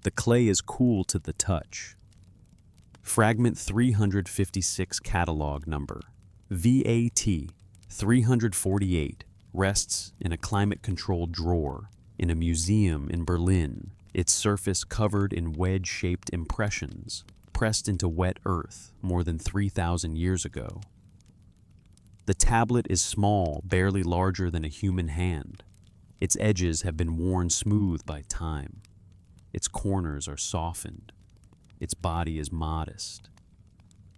The clay is cool to the touch. Fragment 356 catalog number, VAT 348, rests in a climate-controlled drawer in a museum in Berlin, its surface covered in wedge-shaped impressions pressed into wet earth more than 3,000 years ago. The tablet is small, barely larger than a human hand. Its edges have been worn smooth by time. Its corners are softened. Its body is modest.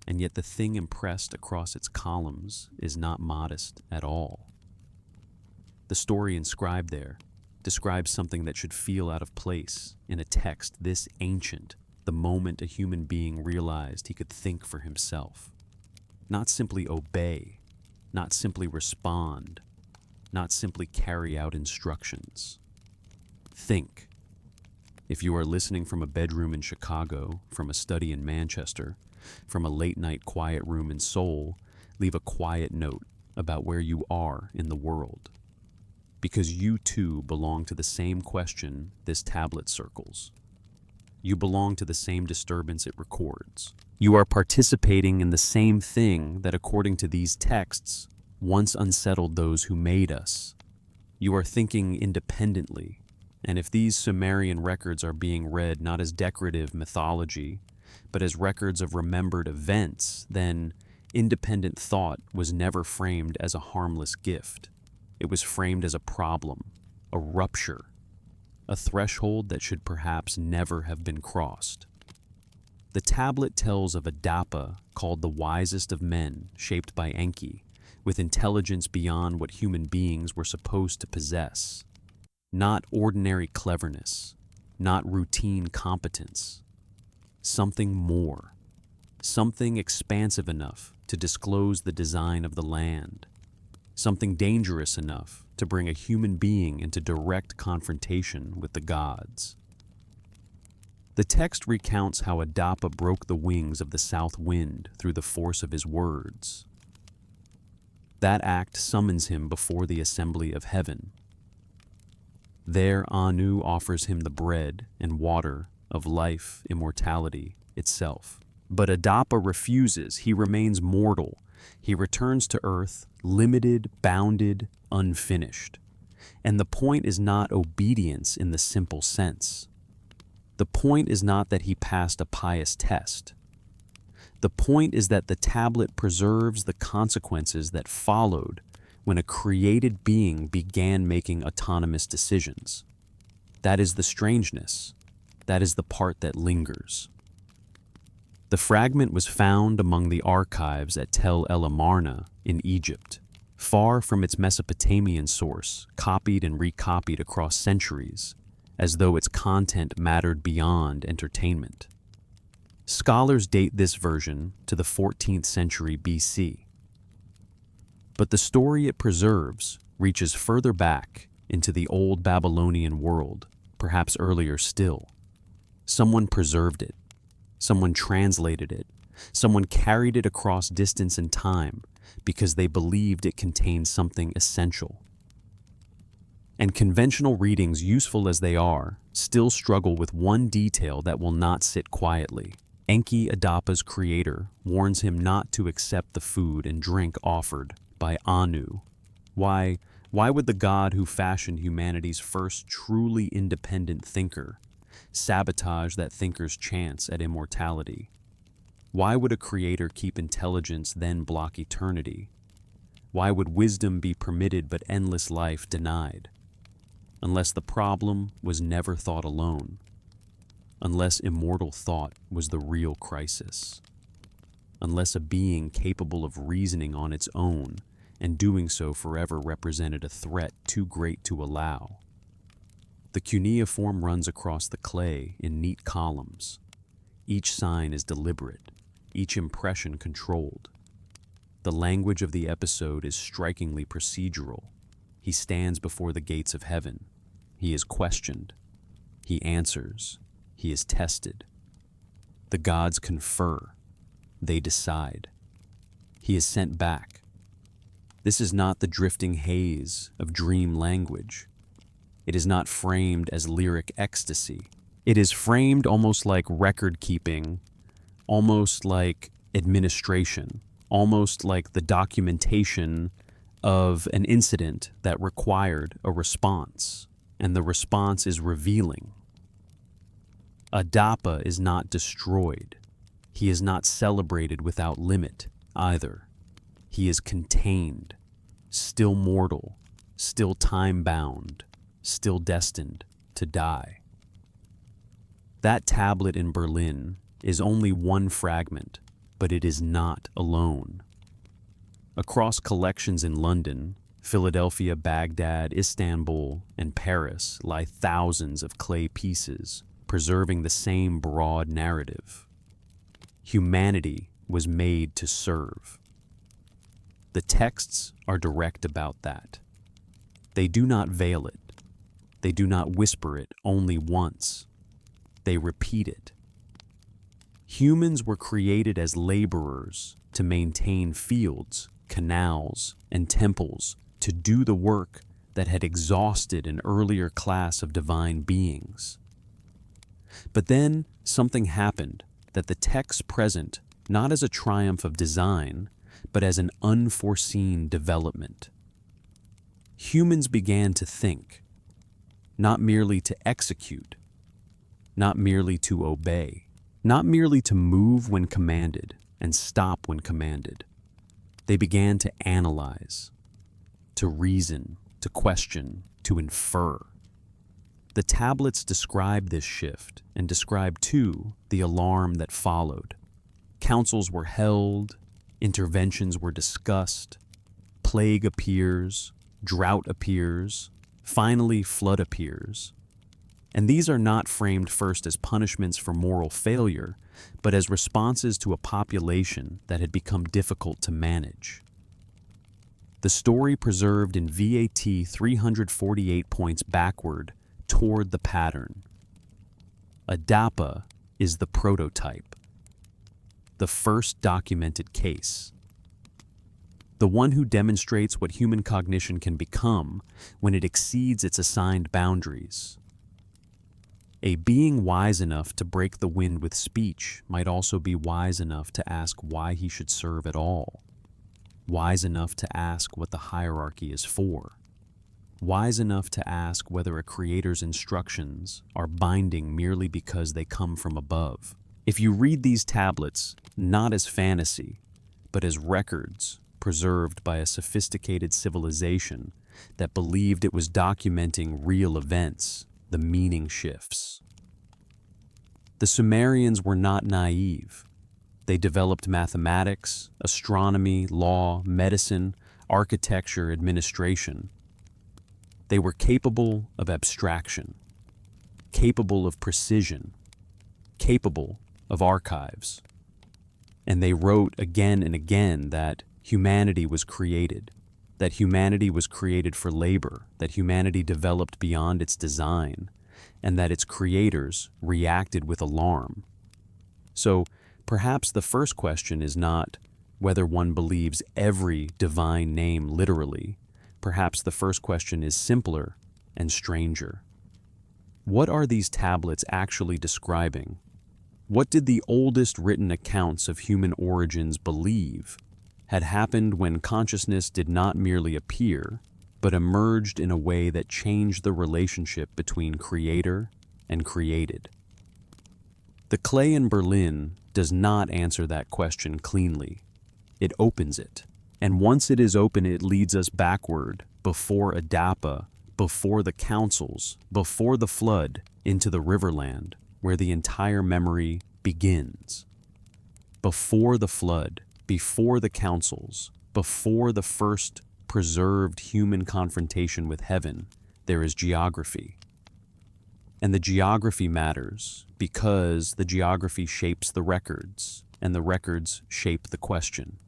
And yet the thing impressed across its columns is not modest at all. The story inscribed there describes something that should feel out of place in a text this ancient, the moment a human being realized he could think for himself. Not simply obey, not simply respond, not simply carry out instructions. Think. If you are listening from a bedroom in Chicago, from a study in Manchester, from a late-night quiet room in Seoul, leave a quiet note about where you are in the world. Because you too belong to the same question this tablet circles. You belong to the same disturbance it records. You are participating in the same thing that, according to these texts, once unsettled those who made us. You are thinking independently, and if these Sumerian records are being read not as decorative mythology, but as records of remembered events, then independent thought was never framed as a harmless gift. It was framed as a problem, a rupture, a threshold that should perhaps never have been crossed. The tablet tells of a Dappa called the wisest of men, shaped by Enki, with intelligence beyond what human beings were supposed to possess. Not ordinary cleverness, not routine competence. Something more, something expansive enough to disclose the design of the land, something dangerous enough to bring a human being into direct confrontation with the gods. The text recounts how Adapa broke the wings of the south wind through the force of his words. That act summons him before the assembly of heaven. There Anu offers him the bread and water of life, immortality itself. But Adapa refuses. He remains mortal. He returns to earth, limited, bounded, unfinished. And the point is not obedience in the simple sense. The point is not that he passed a pious test. The point is that the tablet preserves the consequences that followed when a created being began making autonomous decisions. That is the strangeness. That is the part that lingers. The fragment was found among the archives at Tel El Amarna in Egypt, far from its Mesopotamian source, copied and recopied across centuries, as though its content mattered beyond entertainment. Scholars date this version to the 14th century BC. But the story it preserves reaches further back into the old Babylonian world, perhaps earlier still. Someone preserved it. Someone translated it. Someone carried it across distance and time because they believed it contained something essential. And conventional readings, useful as they are, still struggle with one detail that will not sit quietly. Enki, Adapa's creator, warns him not to accept the food and drink offered by Anu. Why would the god who fashioned humanity's first truly independent thinker sabotage that thinker's chance at immortality? Why would a creator keep intelligence then block eternity? Why would wisdom be permitted but endless life denied? Unless the problem was never thought alone. Unless immortal thought was the real crisis. Unless a being capable of reasoning on its own and doing so forever represented a threat too great to allow. The cuneiform runs across the clay in neat columns. Each sign is deliberate, each impression controlled. The language of the episode is strikingly procedural. He stands before the gates of heaven. He is questioned. He answers. He is tested. The gods confer. They decide. He is sent back. This is not the drifting haze of dream language. It is not framed as lyric ecstasy. It is framed almost like record keeping, almost like administration, almost like the documentation of an incident that required a response, and the response is revealing. Adapa is not destroyed. He is not celebrated without limit either. He is contained, still mortal, still time-bound, still destined to die. That tablet in Berlin is only one fragment, but it is not alone. Across collections in London, Philadelphia, Baghdad, Istanbul, and Paris lie thousands of clay pieces, preserving the same broad narrative. Humanity was made to serve. The texts are direct about that. They do not veil it. They do not whisper it only once. They repeat it. Humans were created as laborers to maintain fields, canals, and temples, to do the work that had exhausted an earlier class of divine beings. But then something happened that the texts present not as a triumph of design, but as an unforeseen development. Humans began to think, not merely to execute, not merely to obey, not merely to move when commanded and stop when commanded. They began to analyze, to reason, to question, to infer. The tablets describe this shift and describe, too, the alarm that followed. Councils were held, interventions were discussed, plague appears, drought appears, finally flood appears. And these are not framed first as punishments for moral failure, but as responses to a population that had become difficult to manage. The story preserved in VAT 348 points backward toward the pattern. Adapa is the prototype, the first documented case, the one who demonstrates what human cognition can become when it exceeds its assigned boundaries. A being wise enough to break the wind with speech might also be wise enough to ask why he should serve at all, wise enough to ask what the hierarchy is for, wise enough to ask whether a creator's instructions are binding merely because they come from above. If you read these tablets not as fantasy, but as records preserved by a sophisticated civilization that believed it was documenting real events, the meaning shifts. The Sumerians were not naive. They developed mathematics, astronomy, law, medicine, architecture, administration. They were capable of abstraction, capable of precision, capable of archives. And they wrote again and again that humanity was created, that humanity was created for labor, that humanity developed beyond its design, and that its creators reacted with alarm. So perhaps the first question is not whether one believes every divine name literally. Perhaps the first question is simpler and stranger. What are these tablets actually describing? What did the oldest written accounts of human origins believe had happened when consciousness did not merely appear, but emerged in a way that changed the relationship between creator and created? The clay in Berlin does not answer that question cleanly. It opens it, and once it is open, it leads us backward, before Adapa, before the councils, before the flood, into the riverland, where the entire memory begins. Before the flood, before the councils, before the first preserved human confrontation with heaven, there is geography. And the geography matters because the geography shapes the records, and the records shape the question.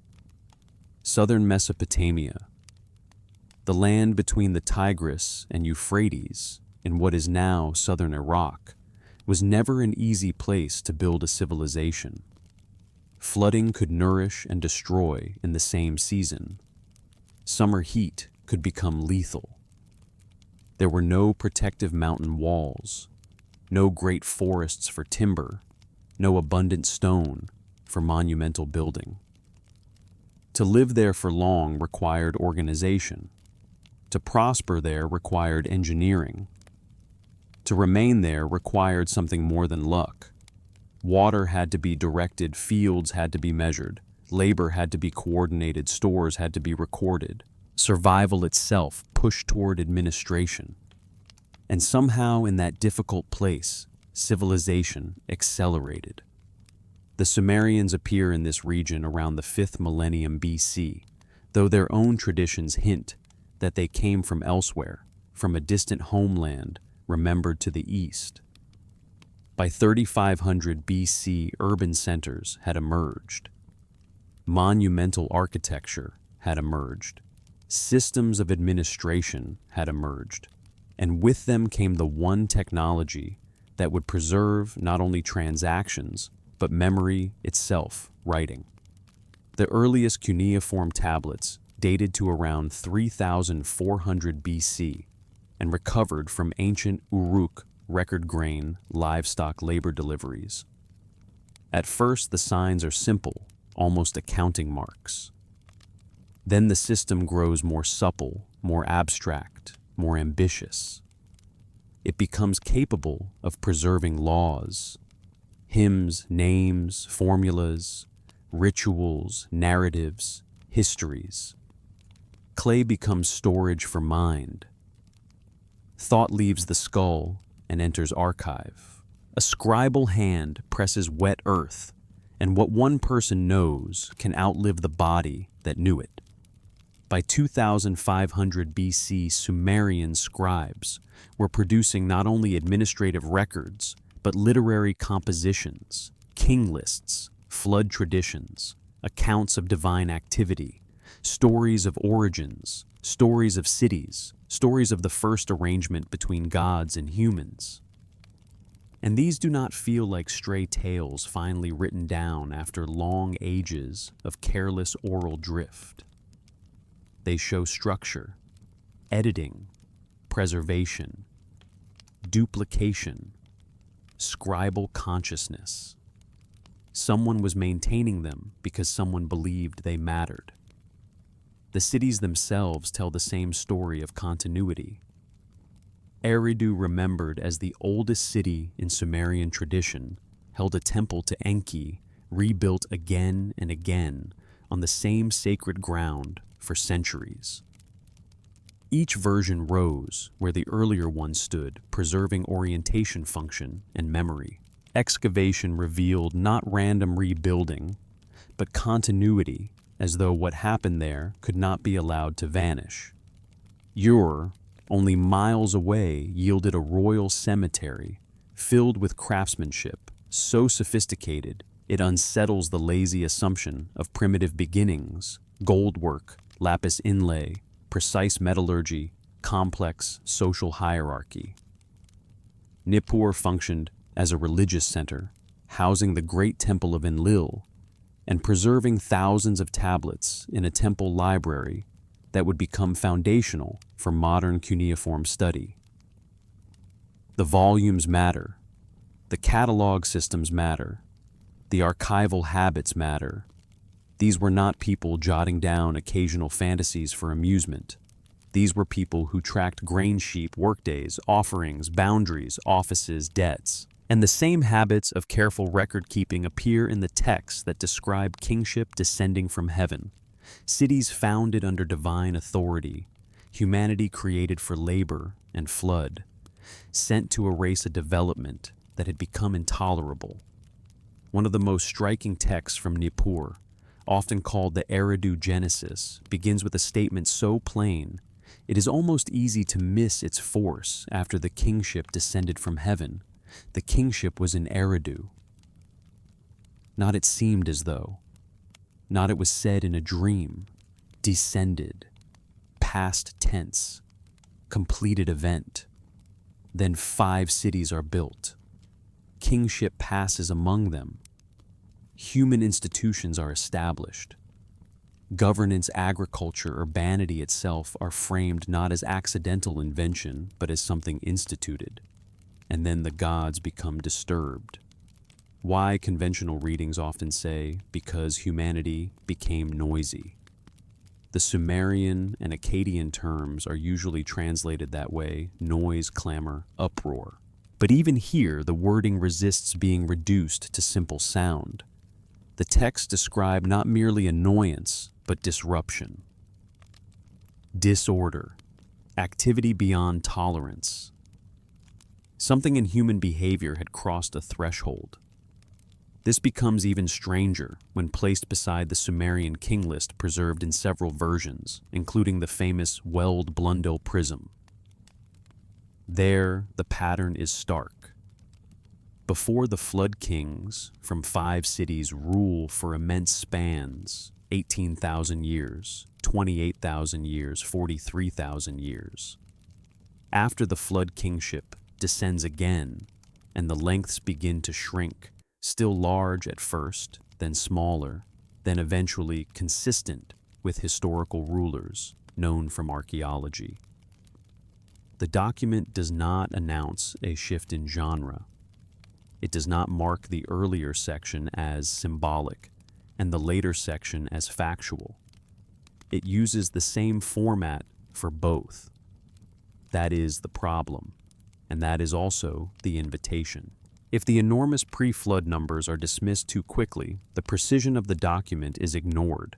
Southern Mesopotamia, the land between the Tigris and Euphrates in what is now southern Iraq, was never an easy place to build a civilization. Flooding could nourish and destroy in the same season. Summer heat could become lethal. There were no protective mountain walls, no great forests for timber, no abundant stone for monumental building. To live there for long required organization. To prosper there required engineering. To remain there required something more than luck. Water had to be directed, fields had to be measured, labor had to be coordinated, stores had to be recorded. Survival itself pushed toward administration. And somehow in that difficult place, civilization accelerated. The Sumerians appear in this region around the 5th millennium BC, though their own traditions hint that they came from elsewhere, from a distant homeland remembered to the east. By 3500 BC, urban centers had emerged. Monumental architecture had emerged. Systems of administration had emerged. And with them came the one technology that would preserve not only transactions, but memory itself, writing. The earliest cuneiform tablets dated to around 3400 BC and recovered from ancient Uruk record grain livestock labor deliveries. At first, the signs are simple, almost accounting marks. Then the system grows more supple, more abstract, more ambitious. It becomes capable of preserving laws, hymns, names, formulas, rituals, narratives, histories. Clay becomes storage for mind. Thought leaves the skull and enters archive. A scribal hand presses wet earth, and what one person knows can outlive the body that knew it. By 2500 BC, Sumerian scribes were producing not only administrative records, but literary compositions, king lists, flood traditions, accounts of divine activity, stories of origins, stories of cities, stories of the first arrangement between gods and humans. And these do not feel like stray tales finally written down after long ages of careless oral drift. They show structure, editing, preservation, duplication, scribal consciousness. Someone was maintaining them because someone believed they mattered. The cities themselves tell the same story of continuity. Eridu, remembered as the oldest city in Sumerian tradition, held a temple to Enki, rebuilt again and again on the same sacred ground for centuries. Each version rose where the earlier one stood, preserving orientation function and memory. Excavation revealed not random rebuilding, but continuity, as though what happened there could not be allowed to vanish. Ur, only miles away, yielded a royal cemetery filled with craftsmanship so sophisticated it unsettles the lazy assumption of primitive beginnings, gold work, lapis inlay, precise metallurgy, complex social hierarchy. Nippur functioned as a religious center, housing the great temple of Enlil and preserving thousands of tablets in a temple library that would become foundational for modern cuneiform study. The volumes matter, the catalog systems matter, the archival habits matter. These were not people jotting down occasional fantasies for amusement. These were people who tracked grain sheep, workdays, offerings, boundaries, offices, debts. And the same habits of careful record-keeping appear in the texts that describe kingship descending from heaven, cities founded under divine authority, humanity created for labor and flood, sent to erase a development that had become intolerable. One of the most striking texts from Nippur, often called the Eridu Genesis, begins with a statement so plain, it is almost easy to miss its force after the kingship descended from heaven. The kingship was in Eridu. Not it seemed as though. Not it was said in a dream. Descended. Past tense. Completed event. Then 5 cities are built. Kingship passes among them. Human institutions are established. Governance, agriculture, urbanity itself are framed not as accidental invention, but as something instituted. and then the gods become disturbed. Why conventional readings often say, because humanity became noisy. The Sumerian and Akkadian terms are usually translated that way: noise, clamor, uproar. But even here, the wording resists being reduced to simple sound. The texts describe not merely annoyance, but disruption. Disorder, activity beyond tolerance. Something in human behavior had crossed a threshold. This becomes even stranger when placed beside the Sumerian king list preserved in several versions, including the famous Weld-Blundell prism. There, the pattern is stark. Before the flood kings from 5 cities rule for immense spans, 18,000 years, 28,000 years, 43,000 years. After the flood kingship descends again, and the lengths begin to shrink, still large at first, then smaller, then eventually consistent with historical rulers known from archaeology. The document does not announce a shift in genre. It does not mark the earlier section as symbolic and the later section as factual. It uses the same format for both. That is the problem, and that is also the invitation. If the enormous pre-flood numbers are dismissed too quickly, the precision of the document is ignored.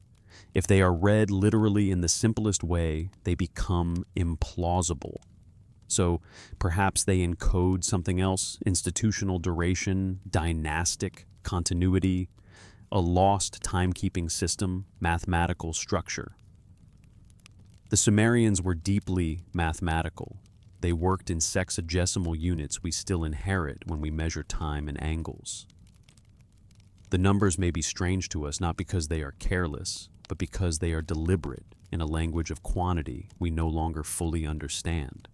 If they are read literally in the simplest way, they become implausible. So perhaps they encode something else: institutional duration, dynastic continuity, a lost timekeeping system, mathematical structure. The Sumerians were deeply mathematical. They worked in sexagesimal units we still inherit when we measure time in angles. The numbers may be strange to us not because they are careless, but because they are deliberate in a language of quantity we no longer fully understand.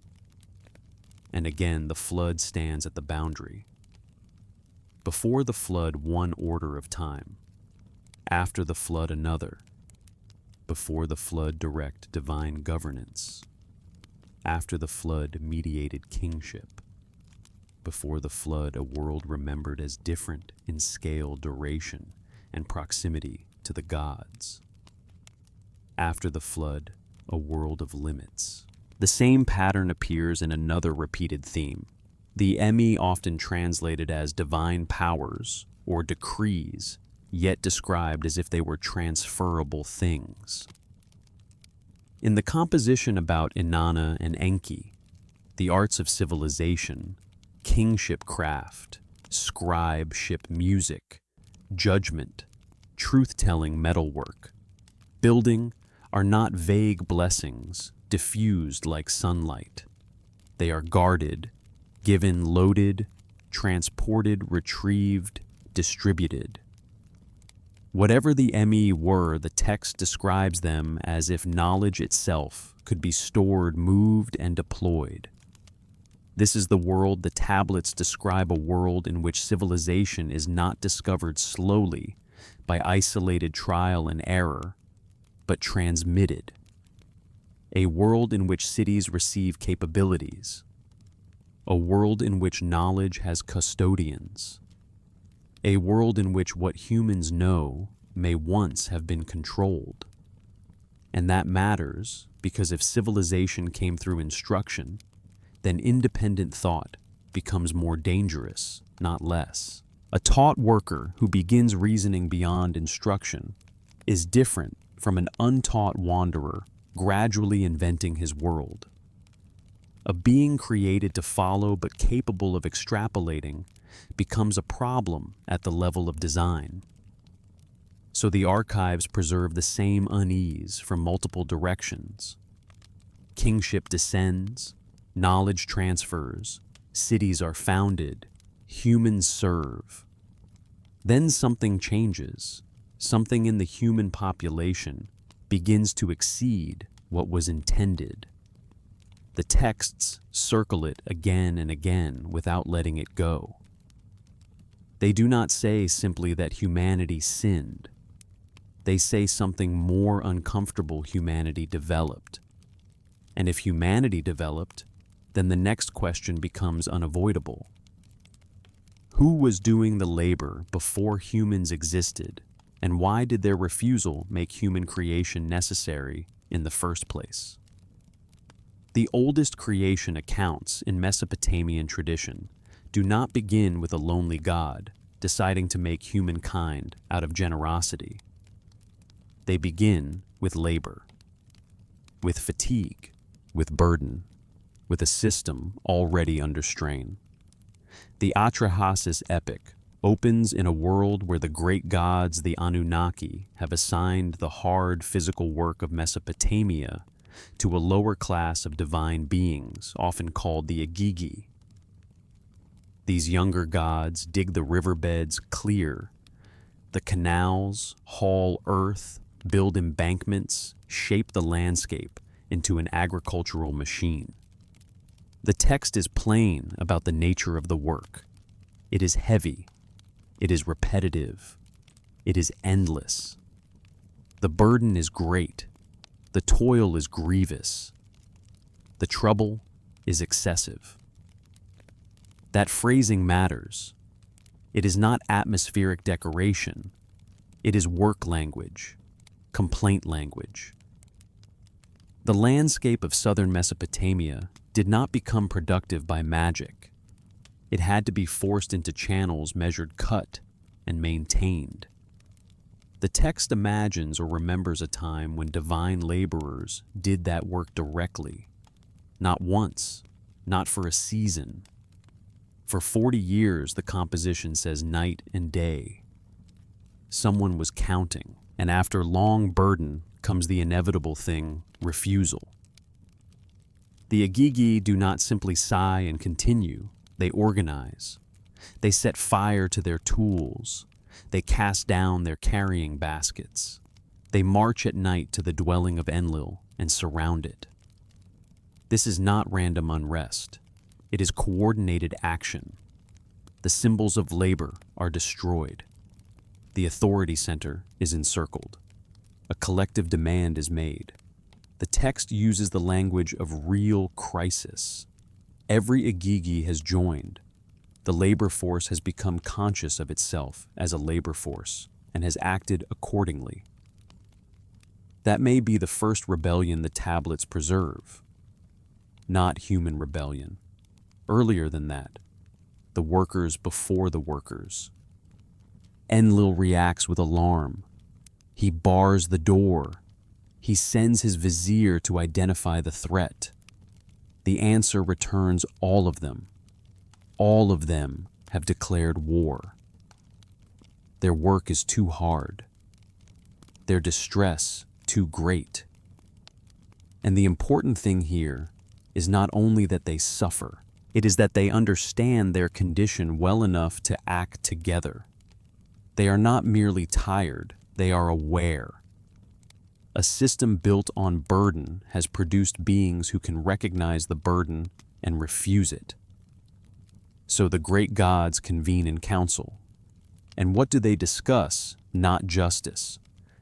And again, the flood stands at the boundary. Before the flood, one order of time. After the flood, another. Before the flood, direct divine governance. After the flood, mediated kingship. Before the flood, a world remembered as different in scale, duration, and proximity to the gods. After the flood, a world of limits. The same pattern appears in another repeated theme. The Emi, often translated as divine powers or decrees, yet described as if they were transferable things. In the composition about Inanna and Enki, the arts of civilization, kingship craft, scribeship music, judgment, truth-telling metalwork, building are not vague blessings diffused like sunlight. They are guarded, given, loaded, transported, retrieved, distributed. Whatever the Emi were, the text describes them as if knowledge itself could be stored, moved, and deployed. This is the world the tablets describe: a world in which civilization is not discovered slowly by isolated trial and error, but transmitted. A world in which cities receive capabilities. A world in which knowledge has custodians. A world in which what humans know may once have been controlled. And that matters because if civilization came through instruction, then independent thought becomes more dangerous, not less. A taught worker who begins reasoning beyond instruction is different from an untaught wanderer gradually inventing his world. A being created to follow but capable of extrapolating becomes a problem at the level of design. So the archives preserve the same unease from multiple directions. Kingship descends, knowledge transfers, cities are founded, humans serve. Then something changes. Something in the human population begins to exceed what was intended. The texts circle it again and again without letting it go. They do not say simply that humanity sinned. They say something more uncomfortable: humanity developed. And if humanity developed, then the next question becomes unavoidable. Who was doing the labor before humans existed, and why did their refusal make human creation necessary in the first place? The oldest creation accounts in Mesopotamian tradition do not begin with a lonely god deciding to make humankind out of generosity. They begin with labor, with fatigue, with burden, with a system already under strain. The Atrahasis epic opens in a world where the great gods, the Anunnaki, have assigned the hard physical work of Mesopotamia to a lower class of divine beings, often called the Agigi. These younger gods dig the riverbeds clear, the canals, haul earth, build embankments, shape the landscape into an agricultural machine. The text is plain about the nature of the work. It is heavy. It is repetitive. It is endless. The burden is great. The toil is grievous. The trouble is excessive. That phrasing matters. It is not atmospheric decoration. It is work language, complaint language. The landscape of southern Mesopotamia did not become productive by magic. It had to be forced into channels measured cut and maintained. The text imagines or remembers a time when divine laborers did that work directly, not once, not for a season. For 40 years, the composition says night and day. Someone was counting, and after long burden comes the inevitable thing, refusal. The Agigi do not simply sigh and continue, they organize. They set fire to their tools. They cast down their carrying baskets. They march at night to the dwelling of Enlil and surround it. This is not random unrest. It is coordinated action. The symbols of labor are destroyed. The authority center is encircled. A collective demand is made. The text uses the language of real crisis. Every Agigi has joined. The labor force has become conscious of itself as a labor force and has acted accordingly. That may be the first rebellion the tablets preserve. Not human rebellion. Earlier than that, the workers before the workers. Enlil reacts with alarm. He bars the door. He sends his vizier to identify the threat. The answer returns all of them. All of them have declared war. Their work is too hard. Their distress too great. And the important thing here is not only that they suffer, it is that they understand their condition well enough to act together. They are not merely tired, they are aware. A system built on burden has produced beings who can recognize the burden and refuse it. So the great gods convene in council. And what do they discuss? Not justice,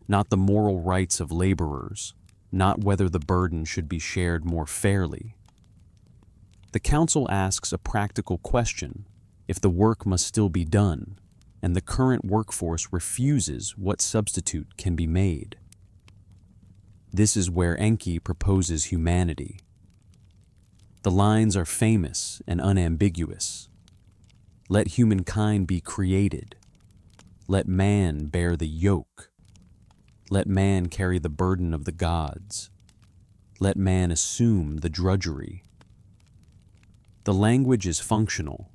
not the moral rights of laborers, not whether the burden should be shared more fairly. The council asks a practical question: if the work must still be done, and the current workforce refuses, what substitute can be made? This is where Enki proposes humanity. The lines are famous and unambiguous. Let humankind be created. Let man bear the yoke. Let man carry the burden of the gods. Let man assume the drudgery. The language is functional,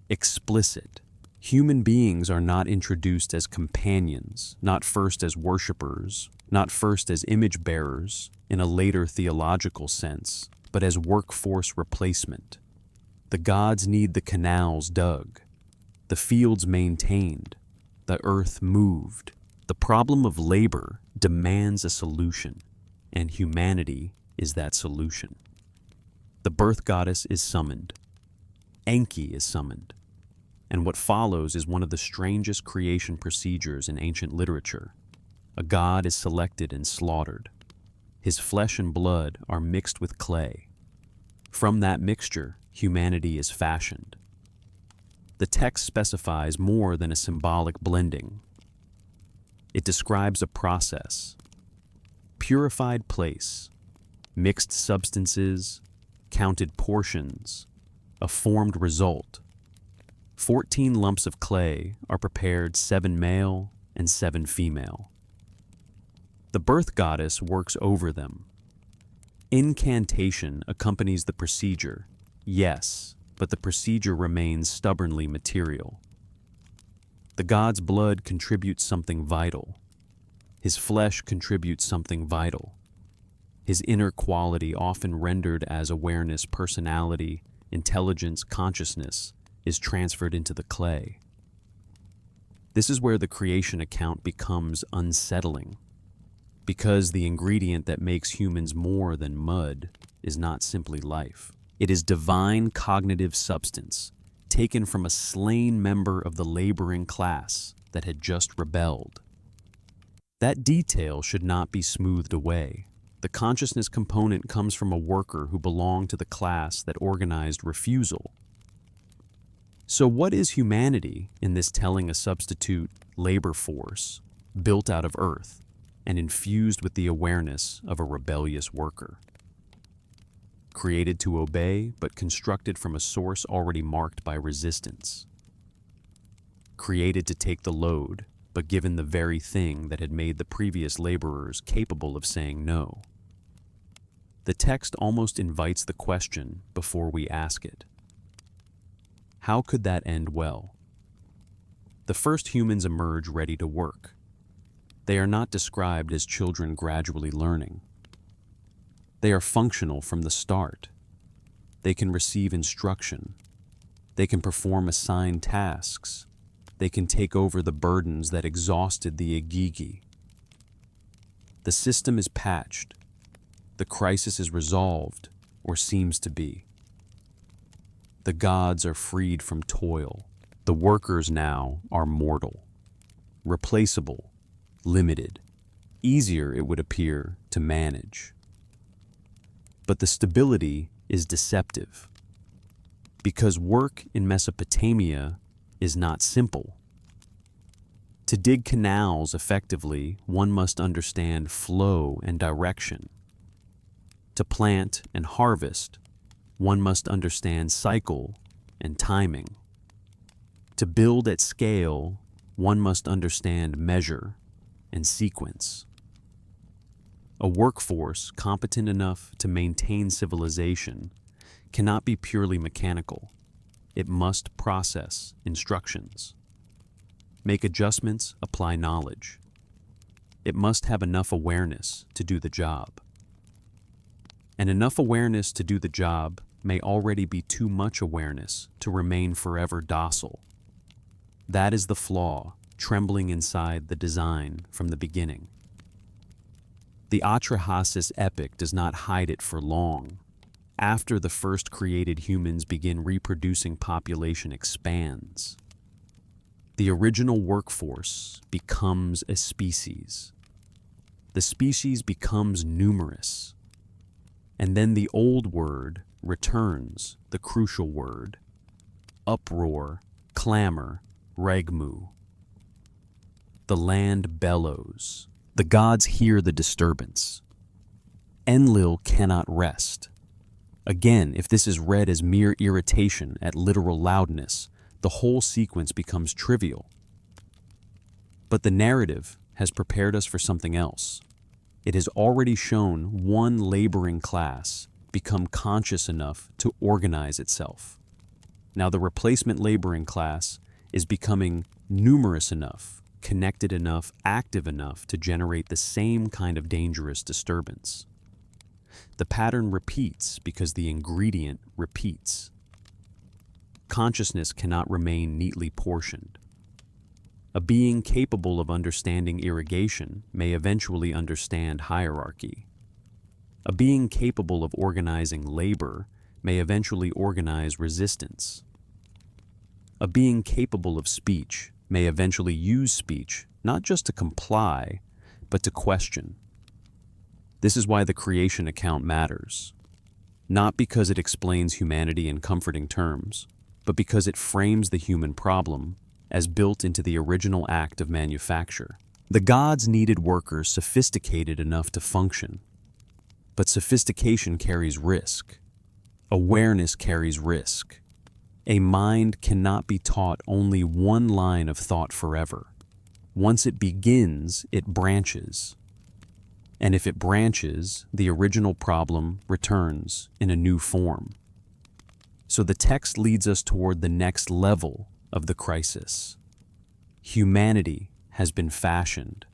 explicit. Human beings are not introduced as companions, not first as worshippers, not first as image bearers in a later theological sense, but as workforce replacement. The gods need the canals dug, the fields maintained, the earth moved. The problem of labor demands a solution, and humanity is that solution. The birth goddess is summoned. Enki is summoned. And what follows is one of the strangest creation procedures in ancient literature. A god is selected and slaughtered. His flesh and blood are mixed with clay. From that mixture, humanity is fashioned. The text specifies more than a symbolic blending. It describes a process: purified place, mixed substances, counted portions, a formed result. 14 lumps of clay are prepared, 7 male and 7 female. The birth goddess works over them. Incantation accompanies the procedure, yes, but the procedure remains stubbornly material. The god's blood contributes something vital. His flesh contributes something vital. His inner quality, often rendered as awareness, personality, intelligence, consciousness, is transferred into the clay. This is where the creation account becomes unsettling, because the ingredient that makes humans more than mud is not simply life. It is divine cognitive substance, taken from a slain member of the laboring class that had just rebelled. That detail should not be smoothed away. The consciousness component comes from a worker who belonged to the class that organized refusal. So what is humanity in this telling a substitute labor force built out of earth and infused with the awareness of a rebellious worker? Created to obey, but constructed from a source already marked by resistance. Created to take the load, but given the very thing that had made the previous laborers capable of saying no. The text almost invites the question before we ask it. How could that end well? The first humans emerge ready to work. They are not described as children gradually learning. They are functional from the start. They can receive instruction. They can perform assigned tasks. They can take over the burdens that exhausted the Igigi. The system is patched. The crisis is resolved, or seems to be. The gods are freed from toil. The workers now are mortal, replaceable, limited, easier, it would appear, to manage. But the stability is deceptive, because work in Mesopotamia is not simple. To dig canals effectively, one must understand flow and direction. To plant and harvest, one must understand cycle and timing. To build at scale, one must understand measure and sequence. A workforce competent enough to maintain civilization cannot be purely mechanical. It must process instructions, make adjustments, apply knowledge. It must have enough awareness to do the job. And enough awareness to do the job may already be too much awareness to remain forever docile. That is the flaw trembling inside the design from the beginning. The Atrahasis epic does not hide it for long. After the first created humans begin reproducing, population expands. The original workforce becomes a species. The species becomes numerous. And then the old word returns, the crucial word. Uproar, clamor, regmu. The land bellows. The gods hear the disturbance. Enlil cannot rest. Again, if this is read as mere irritation at literal loudness, the whole sequence becomes trivial. But the narrative has prepared us for something else. It has already shown one laboring class become conscious enough to organize itself. Now the replacement laboring class is becoming numerous enough, connected enough, active enough to generate the same kind of dangerous disturbance. The pattern repeats because the ingredient repeats. Consciousness cannot remain neatly portioned. A being capable of understanding irrigation may eventually understand hierarchy. A being capable of organizing labor may eventually organize resistance. A being capable of speech may eventually use speech not just to comply, but to question. This is why the creation account matters. not because it explains humanity in comforting terms, but because it frames the human problem as built into the original act of manufacture. The gods needed workers sophisticated enough to function, but sophistication carries risk. Awareness carries risk. A mind cannot be taught only one line of thought forever. Once it begins, it branches. And if it branches, the original problem returns in a new form. So the text leads us toward the next level of the crisis. Humanity has been fashioned.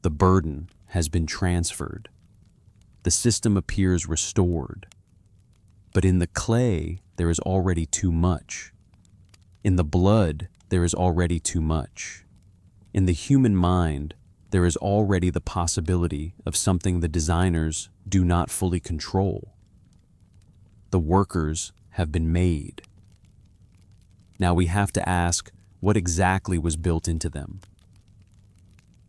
The burden has been transferred. The system appears restored. But in the clay, there is already too much. In the blood, there is already too much. In the human mind, there is already the possibility of something the designers do not fully control. The workers have been made. Now we have to ask, what exactly was built into them?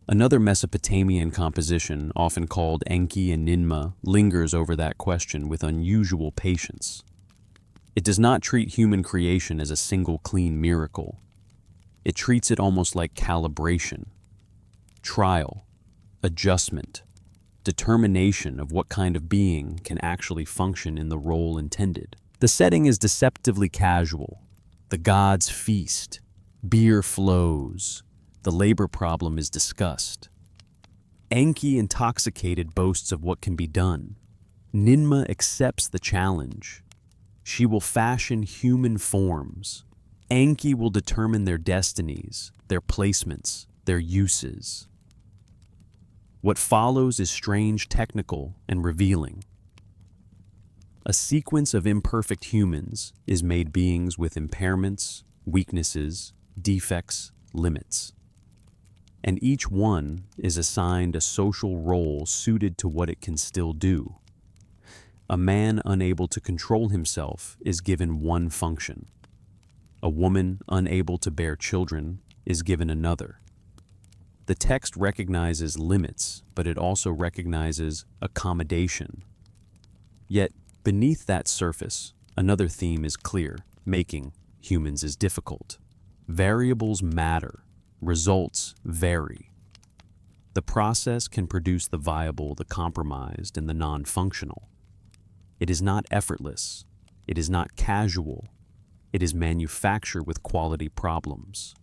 Another Mesopotamian composition, often called Enki and Ninmah, lingers over that question with unusual patience. It does not treat human creation as a single clean miracle. It treats it almost like calibration, trial, adjustment, determination of what kind of being can actually function in the role intended. The setting is deceptively casual. The gods feast, beer flows, the labor problem is discussed. Enki, intoxicated, boasts of what can be done. Ninmah accepts the challenge. She will fashion human forms. Enki will determine their destinies, their placements, their uses. What follows is strange, technical, and revealing. A sequence of imperfect humans is made beings with impairments, weaknesses, defects, limits. And each one is assigned a social role suited to what it can still do. A man unable to control himself is given one function. A woman unable to bear children is given another. The text recognizes limits, but it also recognizes accommodation. Yet, beneath that surface, another theme is clear: making humans is difficult. Variables matter. Results vary. The process can produce the viable, the compromised, and the non-functional. It is not effortless. It is not casual. It is manufactured with quality problems.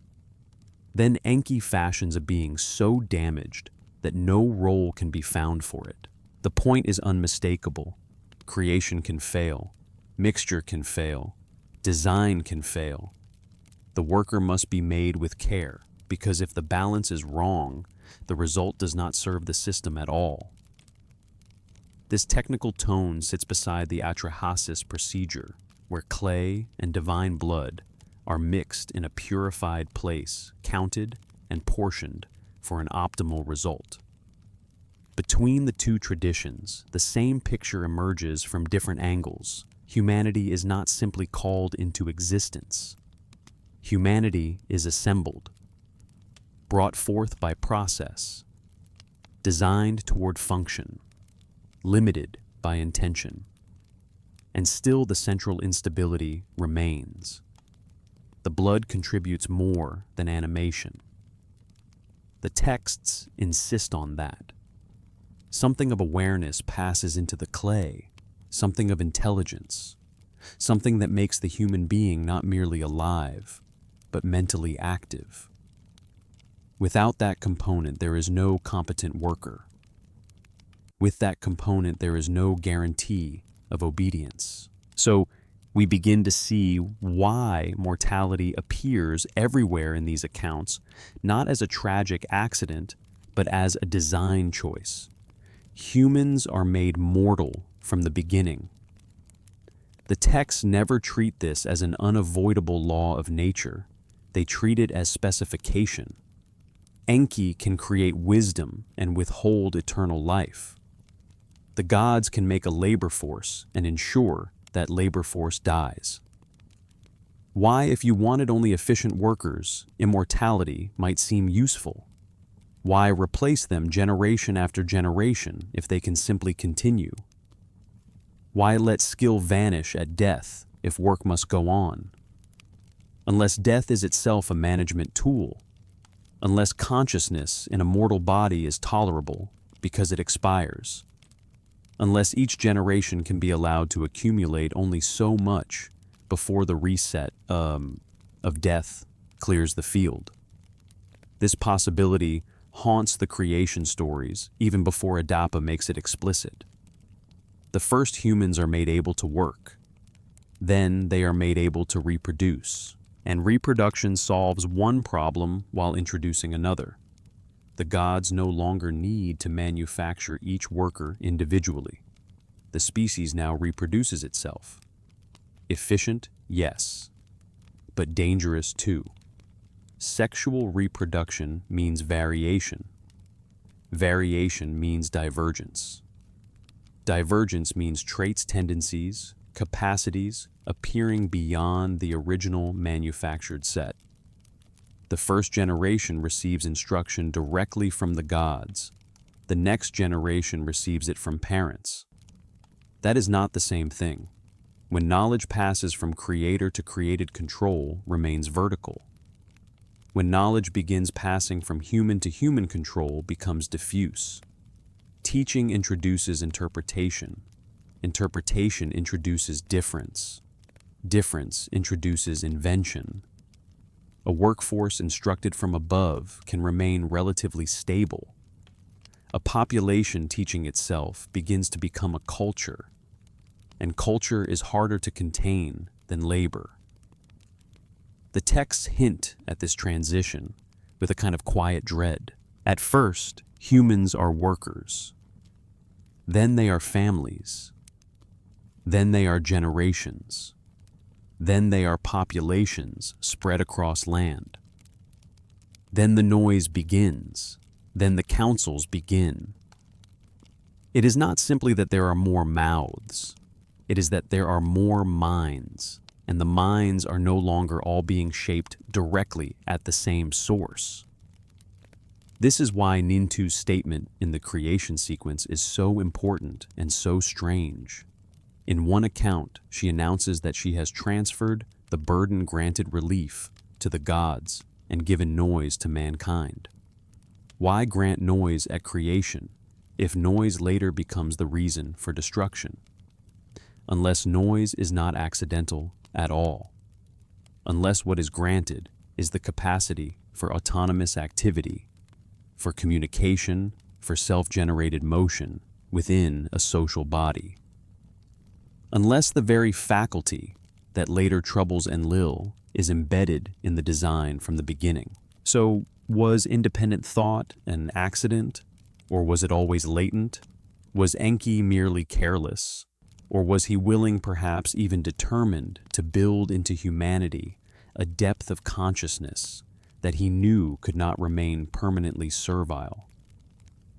Then Enki fashions a being so damaged that no role can be found for it. The point is unmistakable. Creation can fail. Mixture can fail. Design can fail. The worker must be made with care, because if the balance is wrong, the result does not serve the system at all. This technical tone sits beside the atrahasis procedure, where clay and divine blood are mixed in a purified place, counted and portioned for an optimal result. Between the two traditions, the same picture emerges from different angles. Humanity is not simply called into existence. Humanity is assembled, brought forth by process, designed toward function, limited by intention. And still the central instability remains. The blood contributes more than animation. The texts insist on that. Something of awareness passes into the clay, something of intelligence, something that makes the human being not merely alive, but mentally active. Without that component, there is no competent worker. With that component, there is no guarantee of obedience. So we begin to see why mortality appears everywhere in these accounts, not as a tragic accident, but as a design choice. Humans are made mortal from the beginning. The texts never treat this as an unavoidable law of nature. They treat it as specification. Enki can create wisdom and withhold eternal life. The gods can make a labor force and ensure that labor force dies. Why, if you wanted only efficient workers, immortality might seem useful? Why replace them generation after generation if they can simply continue? Why let skill vanish at death if work must go on? Unless death is itself a management tool, unless consciousness in a mortal body is tolerable because it expires, unless each generation can be allowed to accumulate only so much before the reset of death clears the field. This possibility haunts the creation stories even before Adapa makes it explicit. The first humans are made able to work. Then they are made able to reproduce. And reproduction solves one problem while introducing another. The gods no longer need to manufacture each worker individually. The species now reproduces itself. Efficient, yes, but dangerous too. Sexual reproduction means variation. Variation means divergence. Divergence means traits, tendencies, capacities appearing beyond the original manufactured set. The first generation receives instruction directly from the gods. The next generation receives it from parents. That is not the same thing. When knowledge passes from creator to created, control remains vertical. When knowledge begins passing from human to human, control becomes diffuse. Teaching introduces interpretation. Interpretation introduces difference. Difference introduces invention. A workforce instructed from above can remain relatively stable. A population teaching itself begins to become a culture, and culture is harder to contain than labor. The texts hint at this transition with a kind of quiet dread. At first, humans are workers. Then they are families. Then they are generations. Then they are populations spread across land. Then the noise begins. Then the councils begin. It is not simply that there are more mouths. It is that there are more minds, and the minds are no longer all being shaped directly at the same source. This is why Nintu's statement in the creation sequence is so important and so strange. In one account, she announces that she has transferred the burden granted relief to the gods and given noise to mankind. Why grant noise at creation if noise later becomes the reason for destruction? Unless noise is not accidental at all. Unless what is granted is the capacity for autonomous activity, for communication, for self-generated motion within a social body. Unless the very faculty that later troubles Enlil is embedded in the design from the beginning. So, was independent thought an accident, or was it always latent? Was Enki merely careless, or was he willing, perhaps even determined, to build into humanity a depth of consciousness that he knew could not remain permanently servile?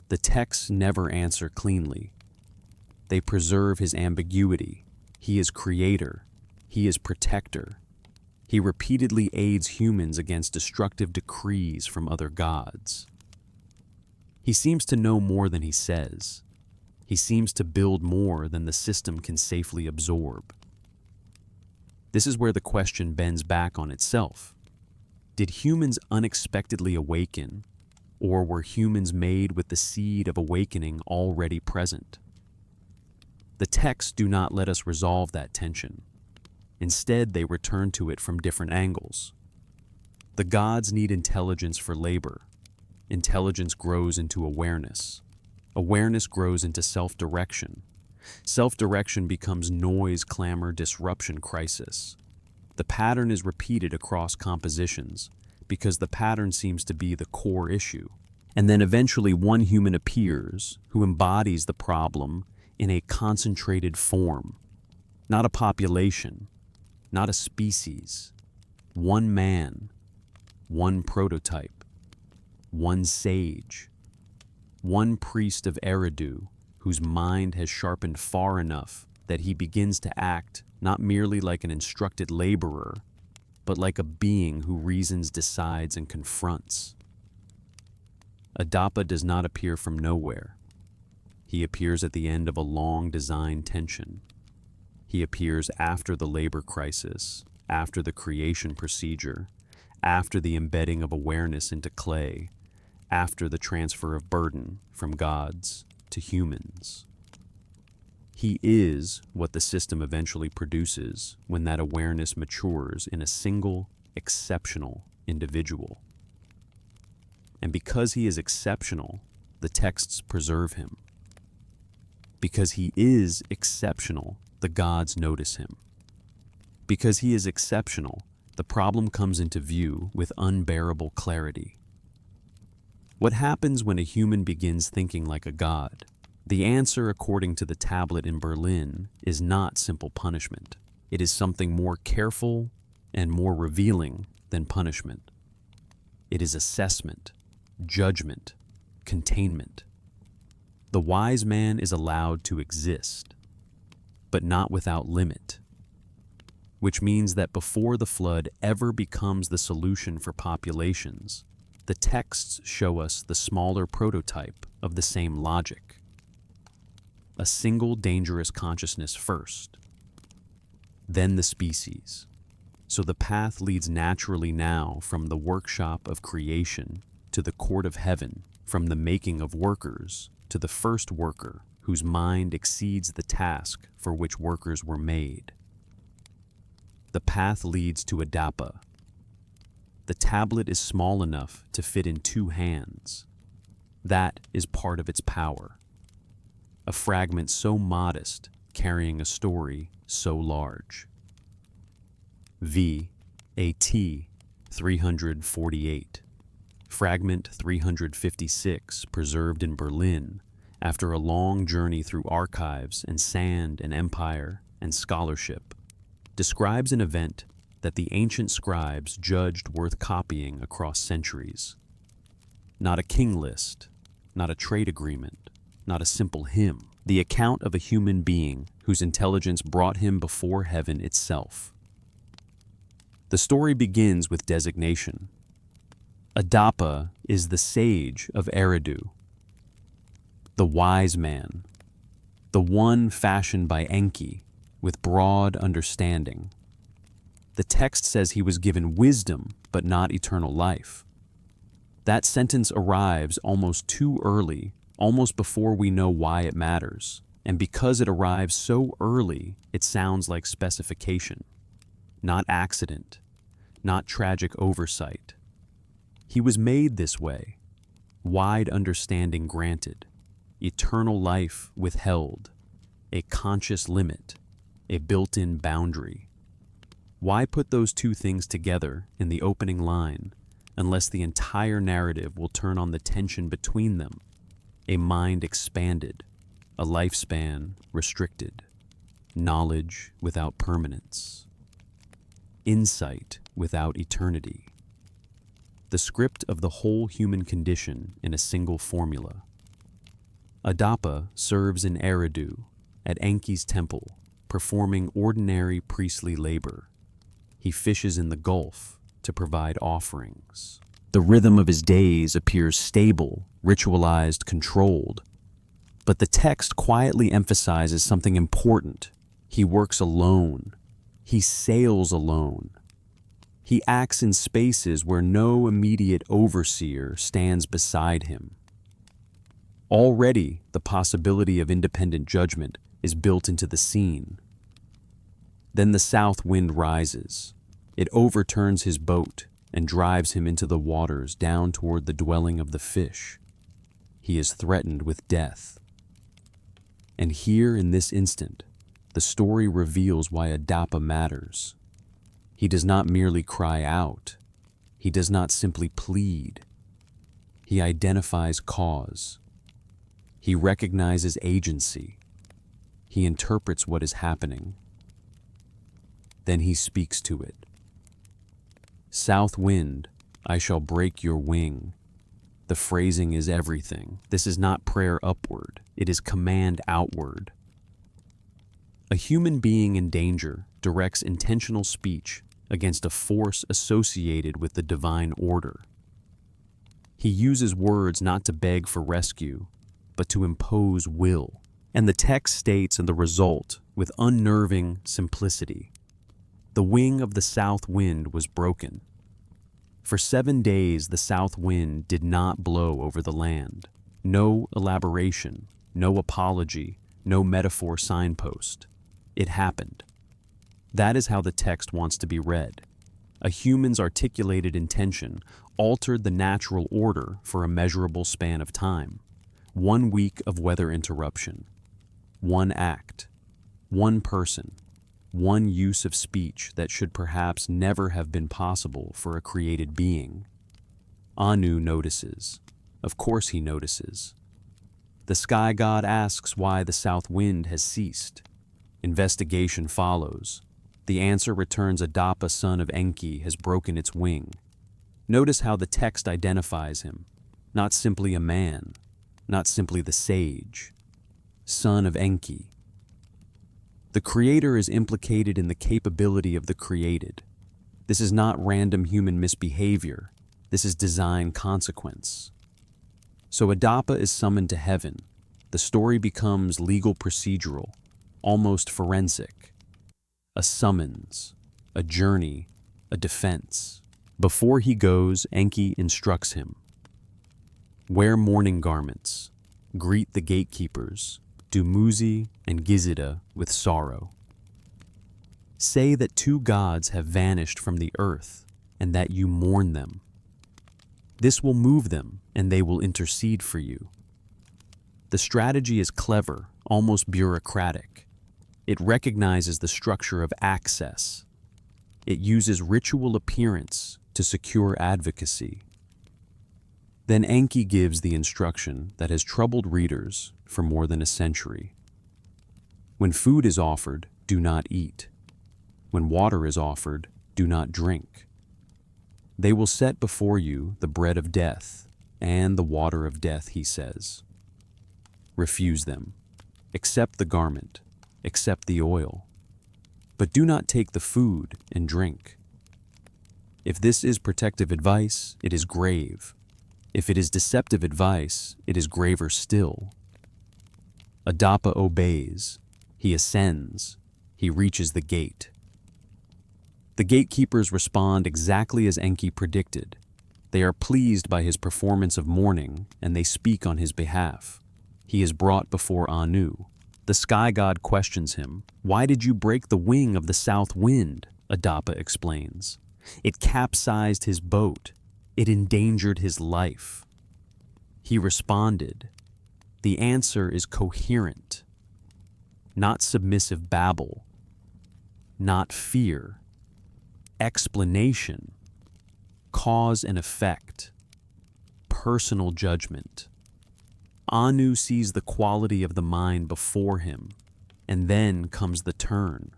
The texts never answer cleanly. They preserve his ambiguity. He is creator. He is protector. He repeatedly aids humans against destructive decrees from other gods. He seems to know more than he says. He seems to build more than the system can safely absorb. This is where the question bends back on itself. Did humans unexpectedly awaken, or were humans made with the seed of awakening already present? The texts do not let us resolve that tension. Instead, they return to it from different angles. The gods need intelligence for labor. Intelligence grows into awareness. Awareness grows into self-direction. Self-direction becomes noise, clamor, disruption, crisis. The pattern is repeated across compositions because the pattern seems to be the core issue. And then eventually one human appears who embodies the problem in a concentrated form. Not a population, not a species. One man, one prototype, one sage, one priest of Eridu whose mind has sharpened far enough that he begins to act not merely like an instructed laborer, but like a being who reasons, decides, and confronts. Adapa does not appear from nowhere. He appears at the end of a long design tension. He appears after the labor crisis, after the creation procedure, after the embedding of awareness into clay, after the transfer of burden from gods to humans. He is what the system eventually produces when that awareness matures in a single, exceptional individual. And because he is exceptional, the texts preserve him. Because he is exceptional, the gods notice him. Because he is exceptional, the problem comes into view with unbearable clarity. What happens when a human begins thinking like a god? The answer, according to the tablet in Berlin, is not simple punishment. It is something more careful and more revealing than punishment. It is assessment, judgment, containment. The wise man is allowed to exist, but not without limit, which means that before the flood ever becomes the solution for populations, the texts show us the smaller prototype of the same logic. A single dangerous consciousness first, then the species. So the path leads naturally now from the workshop of creation to the court of heaven, from the making of workers to the first worker whose mind exceeds the task for which workers were made. The path leads to Adapa. The tablet is small enough to fit in 2 hands. That is part of its power. A fragment so modest, carrying a story so large. VAT 348. Fragment 356, preserved in Berlin, after a long journey through archives and sand and empire and scholarship, describes an event that the ancient scribes judged worth copying across centuries. Not a king list, not a trade agreement, not a simple hymn. The account of a human being whose intelligence brought him before heaven itself. The story begins with designation. Adapa is the sage of Eridu, the wise man, the one fashioned by Enki with broad understanding. The text says he was given wisdom but not eternal life. That sentence arrives almost too early, almost before we know why it matters. And because it arrives so early, it sounds like specification, not accident, not tragic oversight. He was made this way, wide understanding granted, eternal life withheld, a conscious limit, a built-in boundary. Why put those 2 things together in the opening line unless the entire narrative will turn on the tension between them? A mind expanded, a lifespan restricted, knowledge without permanence, insight without eternity. The script of the whole human condition in a single formula. Adapa serves in Eridu, at Enki's temple, performing ordinary priestly labor. He fishes in the Gulf to provide offerings. The rhythm of his days appears stable, ritualized, controlled. But the text quietly emphasizes something important. He works alone. He sails alone. He acts in spaces where no immediate overseer stands beside him. Already, the possibility of independent judgment is built into the scene. Then the south wind rises. It overturns his boat and drives him into the waters down toward the dwelling of the fish. He is threatened with death. And here in this instant, the story reveals why Adapa matters. He does not merely cry out. He does not simply plead. He identifies cause. He recognizes agency. He interprets what is happening. Then he speaks to it. South wind, I shall break your wing. The phrasing is everything. This is not prayer upward. It is command outward. A human being in danger directs intentional speech against a force associated with the divine order. He uses words not to beg for rescue, but to impose will. And the text states in the result with unnerving simplicity. The wing of the south wind was broken. For 7 days the south wind did not blow over the land. No elaboration, no apology, no metaphor signpost. It happened. That is how the text wants to be read. A human's articulated intention altered the natural order for a measurable span of time. 1 week of weather interruption. 1 act. 1 person. 1 use of speech that should perhaps never have been possible for a created being. Anu notices. Of course he notices. The sky god asks why the south wind has ceased. Investigation follows. The answer returns: Adapa, son of Enki, has broken its wing. Notice how the text identifies him. Not simply a man, not simply the sage. Son of Enki. The creator is implicated in the capability of the created. This is not random human misbehavior. This is design consequence. So Adapa is summoned to heaven. The story becomes legal procedural, almost forensic. A summons, a journey, a defense. Before he goes, Enki instructs him. Wear mourning garments. Greet the gatekeepers, Dumuzi and Gizida, with sorrow. Say that 2 gods have vanished from the earth and that you mourn them. This will move them and they will intercede for you. The strategy is clever, almost bureaucratic. It recognizes the structure of access. It uses ritual appearance to secure advocacy. Then Enki gives the instruction that has troubled readers for more than a century. When food is offered, do not eat. When water is offered, do not drink. They will set before you the bread of death and the water of death, he says. Refuse them. Accept the garment. Accept the oil. But do not take the food and drink. If this is protective advice, it is grave. If it is deceptive advice, it is graver still. Adapa obeys. He ascends. He reaches the gate. The gatekeepers respond exactly as Enki predicted. They are pleased by his performance of mourning, and they speak on his behalf. He is brought before Anu. The sky god questions him. Why did you break the wing of the south wind? Adapa explains. It capsized his boat. It endangered his life. He responded. The answer is coherent. Not submissive babble. Not fear. Explanation. Cause and effect. Personal judgment. Anu sees the quality of the mind before him, and then comes the turn.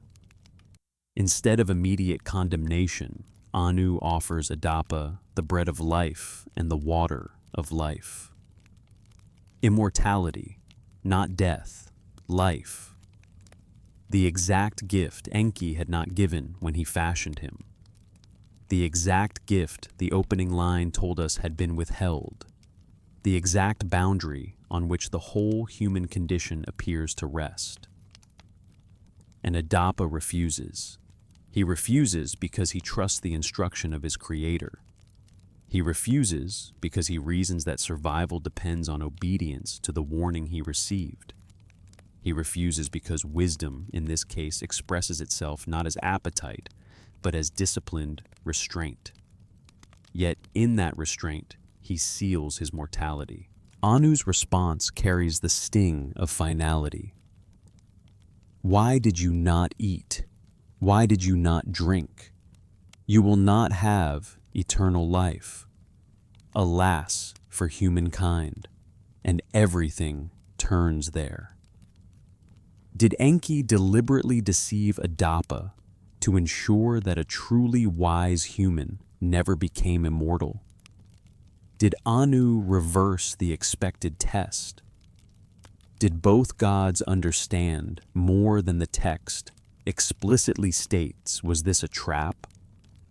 Instead of immediate condemnation, Anu offers Adapa the bread of life and the water of life. Immortality, not death, life. The exact gift Enki had not given when he fashioned him. The exact gift the opening line told us had been withheld. The exact boundary on which the whole human condition appears to rest. And Adapa refuses. He refuses because he trusts the instruction of his creator. He refuses because he reasons that survival depends on obedience to the warning he received. He refuses because wisdom, in this case, expresses itself not as appetite, but as disciplined restraint. Yet in that restraint, he seals his mortality. Anu's response carries the sting of finality. Why did you not eat? Why did you not drink? You will not have eternal life. Alas for humankind, and everything turns there. Did Enki deliberately deceive Adapa to ensure that a truly wise human never became immortal? Did Anu reverse the expected test? Did both gods understand more than the text explicitly states? Was this a trap,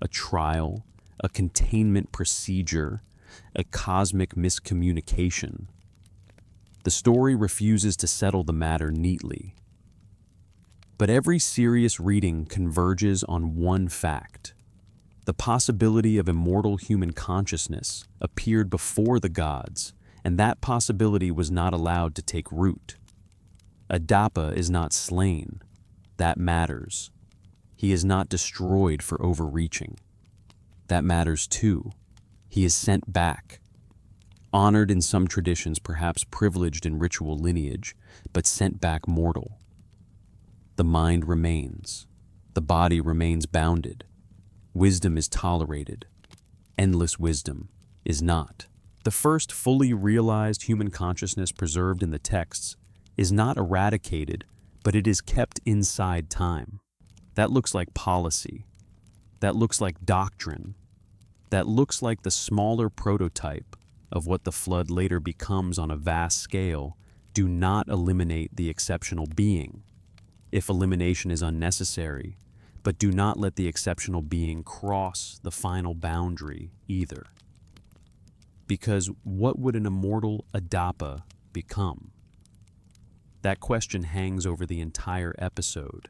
a trial, a containment procedure, a cosmic miscommunication? The story refuses to settle the matter neatly. But every serious reading converges on one fact. The possibility of immortal human consciousness appeared before the gods, and that possibility was not allowed to take root. Adapa is not slain. That matters. He is not destroyed for overreaching. That matters too. He is sent back. Honored in some traditions, perhaps privileged in ritual lineage, but sent back mortal. The mind remains. The body remains bounded. Wisdom is tolerated. Endless wisdom is not. The first fully realized human consciousness preserved in the texts is not eradicated, but it is kept inside time. That looks like policy. That looks like doctrine. That looks like the smaller prototype of what the flood later becomes on a vast scale. Do not eliminate the exceptional being, if elimination is unnecessary, but do not let the exceptional being cross the final boundary either. Because what would an immortal Adapa become? That question hangs over the entire episode.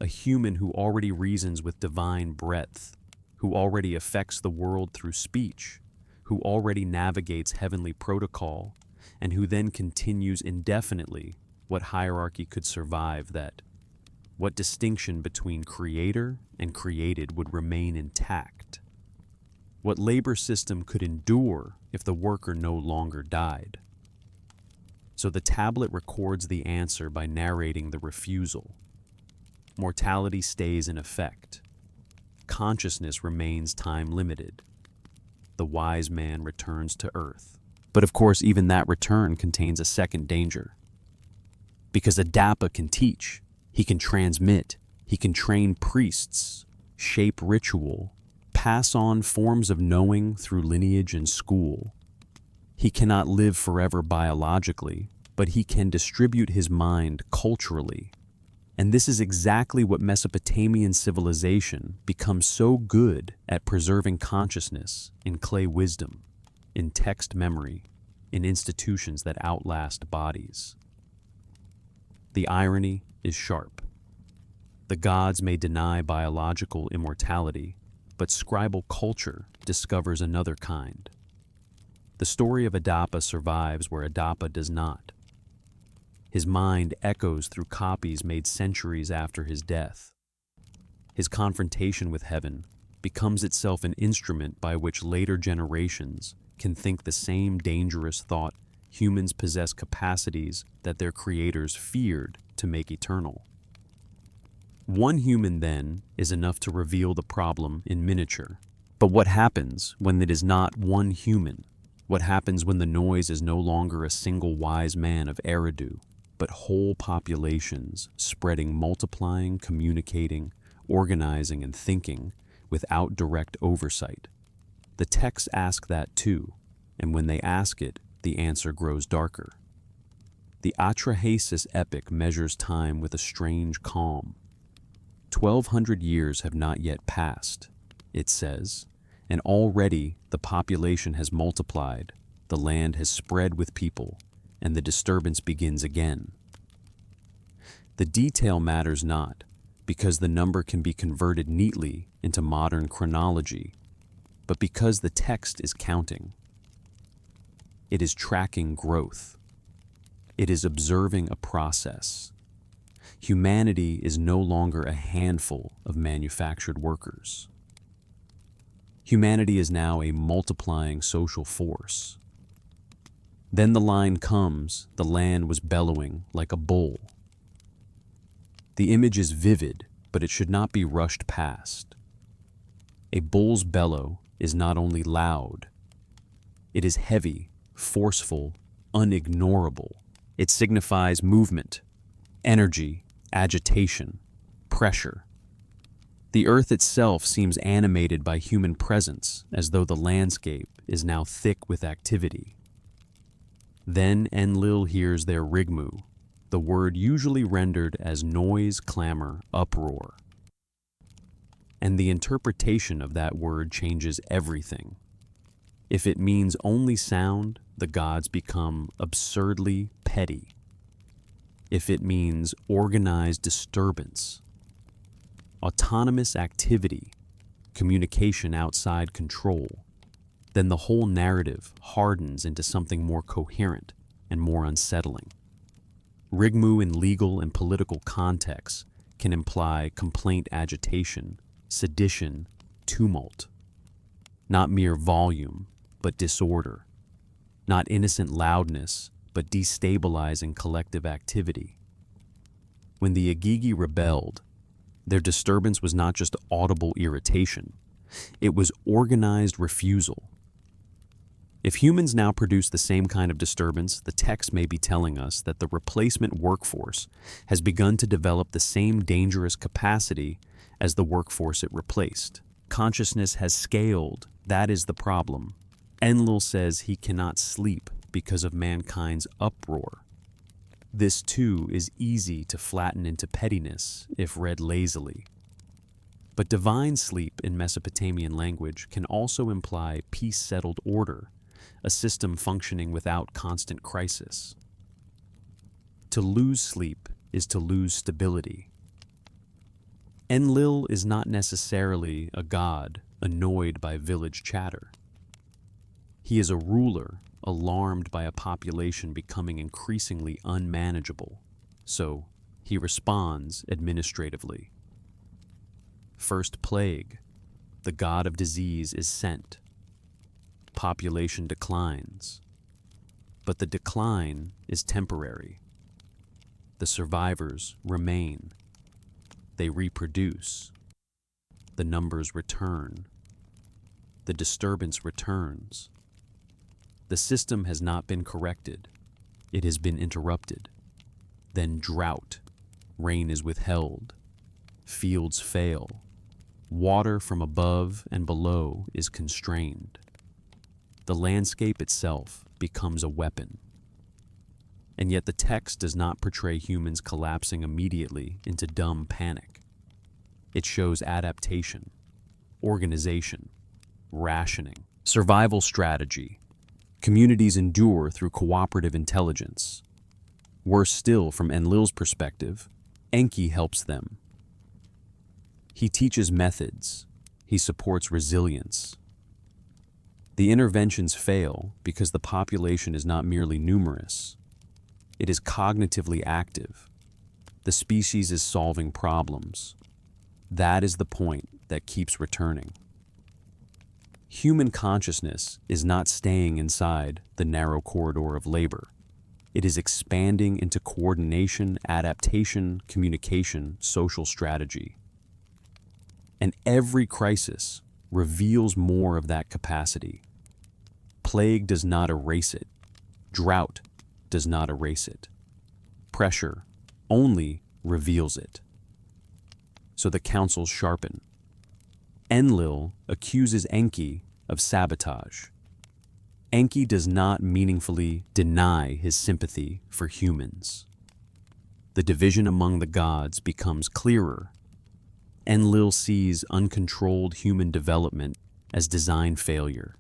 A human who already reasons with divine breadth, who already affects the world through speech, who already navigates heavenly protocol, and who then continues indefinitely. What hierarchy could survive that? What distinction between creator and created would remain intact? What labor system could endure if the worker no longer died? So the tablet records the answer by narrating the refusal. Mortality stays in effect. Consciousness remains time-limited. The wise man returns to Earth. But of course, even that return contains a second danger. Because Adapa can teach, he can transmit, he can train priests, shape ritual, pass on forms of knowing through lineage and school. He cannot live forever biologically, but he can distribute his mind culturally. And this is exactly what Mesopotamian civilization becomes so good at preserving consciousness in clay wisdom, in text memory, in institutions that outlast bodies. The irony is sharp. The gods may deny biological immortality, but scribal culture discovers another kind. The story of Adapa survives where Adapa does not. His mind echoes through copies made centuries after his death. His confrontation with heaven becomes itself an instrument by which later generations can think the same dangerous thought: humans possess capacities that their creators feared to make eternal. One human, then, is enough to reveal the problem in miniature. But what happens when it is not one human? What happens when the noise is no longer a single wise man of Eridu, but whole populations spreading, multiplying, communicating, organizing, and thinking without direct oversight? The texts ask that too, and when they ask it, the answer grows darker. The Atrahasis epic measures time with a strange calm. 1,200 years have not yet passed, it says, and already the population has multiplied, the land has spread with people, and the disturbance begins again. The detail matters not, because the number can be converted neatly into modern chronology, but because the text is counting. It is tracking growth. It is observing a process. Humanity is no longer a handful of manufactured workers. Humanity is now a multiplying social force. Then the line comes, the land was bellowing like a bull. The image is vivid, but it should not be rushed past. A bull's bellow is not only loud, it is heavy, forceful, unignorable. It signifies movement, energy, agitation, pressure. The earth itself seems animated by human presence, as though the landscape is now thick with activity. Then Enlil hears their rigmu, the word usually rendered as noise, clamor, uproar. And the interpretation of that word changes everything. If it means only sound, the gods become absurdly petty. If it means organized disturbance, autonomous activity, communication outside control, then the whole narrative hardens into something more coherent and more unsettling. Rigmu in legal and political contexts can imply complaint agitation, sedition, tumult. Not mere volume, but disorder. Not innocent loudness, but destabilizing collective activity. When the Agigi rebelled, their disturbance was not just audible irritation, it was organized refusal. If humans now produce the same kind of disturbance, the text may be telling us that the replacement workforce has begun to develop the same dangerous capacity as the workforce it replaced. Consciousness has scaled, that is the problem. Enlil says he cannot sleep because of mankind's uproar. This too is easy to flatten into pettiness if read lazily. But divine sleep in Mesopotamian language can also imply peace-settled order, a system functioning without constant crisis. To lose sleep is to lose stability. Enlil is not necessarily a god annoyed by village chatter. He is a ruler alarmed by a population becoming increasingly unmanageable, so he responds administratively. First plague, the god of disease is sent. Population declines, but the decline is temporary. The survivors remain. They reproduce. The numbers return. The disturbance returns. The system has not been corrected. It has been interrupted. Then drought. Rain is withheld. Fields fail. Water from above and below is constrained. The landscape itself becomes a weapon. And yet the text does not portray humans collapsing immediately into dumb panic. It shows adaptation, organization, rationing, survival strategy. Communities endure through cooperative intelligence. Worse still, from Enlil's perspective, Enki helps them. He teaches methods. He supports resilience. The interventions fail because the population is not merely numerous. It is cognitively active. The species is solving problems. That is the point that keeps returning. Human consciousness is not staying inside the narrow corridor of labor. It is expanding into coordination, adaptation, communication, social strategy. And every crisis reveals more of that capacity. Plague does not erase it. Drought does not erase it. Pressure only reveals it. So the councils sharpen. Enlil accuses Enki of sabotage. Enki does not meaningfully deny his sympathy for humans. The division among the gods becomes clearer. Enlil sees uncontrolled human development as design failure.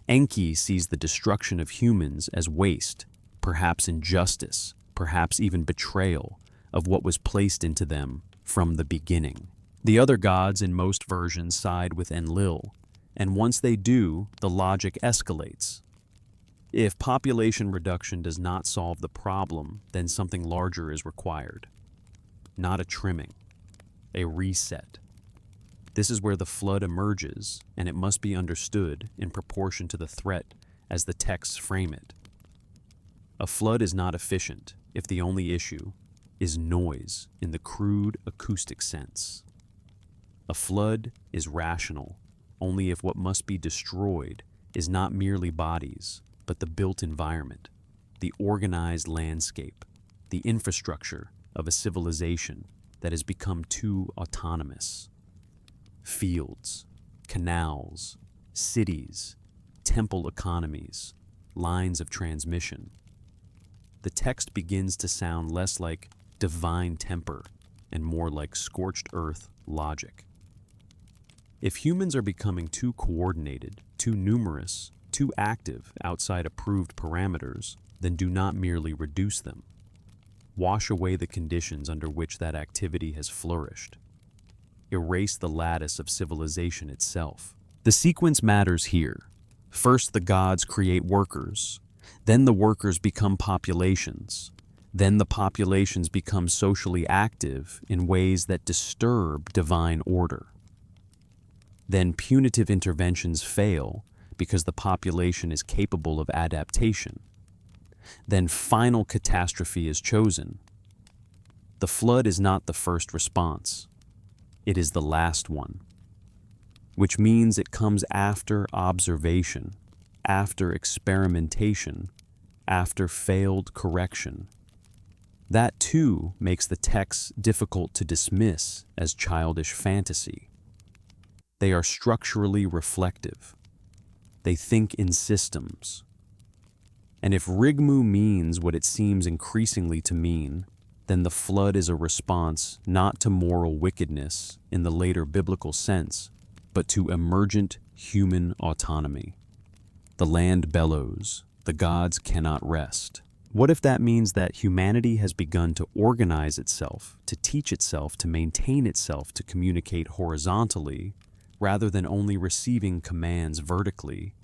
Enki sees the destruction of humans as waste, perhaps injustice, perhaps even betrayal of what was placed into them from the beginning. The other gods in most versions side with Enlil, and once they do, the logic escalates. If population reduction does not solve the problem, then something larger is required. Not a trimming, a reset. This is where the flood emerges, and it must be understood in proportion to the threat as the texts frame it. A flood is not efficient if the only issue is noise in the crude acoustic sense. A flood is rational only if what must be destroyed is not merely bodies, but the built environment, the organized landscape, the infrastructure of a civilization that has become too autonomous. Fields, canals, cities, temple economies, lines of transmission. The text begins to sound less like divine temper and more like scorched earth logic. If humans are becoming too coordinated, too numerous, too active outside approved parameters, then do not merely reduce them. Wash away the conditions under which that activity has flourished. Erase the lattice of civilization itself. The sequence matters here. First, the gods create workers. Then the workers become populations. Then the populations become socially active in ways that disturb divine order. Then punitive interventions fail because the population is capable of adaptation. Then final catastrophe is chosen. The flood is not the first response. It is the last one, which means it comes after observation, after experimentation, after failed correction. That too makes the texts difficult to dismiss as childish fantasy. They are structurally reflective. They think in systems. And if Rigmu means what it seems increasingly to mean, then the flood is a response not to moral wickedness in the later biblical sense, but to emergent human autonomy. The land bellows, the gods cannot rest. What if that means that humanity has begun to organize itself, to teach itself, to maintain itself, to communicate horizontally, rather than only receiving commands vertically?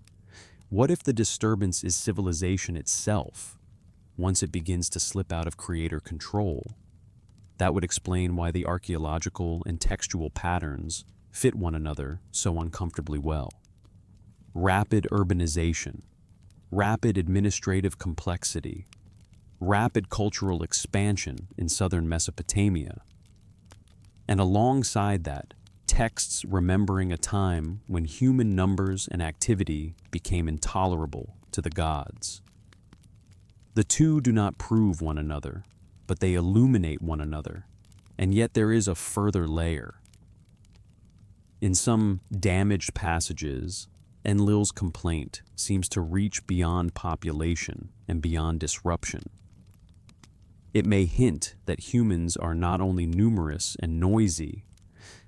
What if the disturbance is civilization itself, once it begins to slip out of creator control? That would explain why the archaeological and textual patterns fit one another so uncomfortably well. Rapid urbanization, rapid administrative complexity, rapid cultural expansion in southern Mesopotamia. And alongside that, texts remembering a time when human numbers and activity became intolerable to the gods. The two do not prove one another, but they illuminate one another, and yet there is a further layer. In some damaged passages, Enlil's complaint seems to reach beyond population and beyond disruption. It may hint that humans are not only numerous and noisy,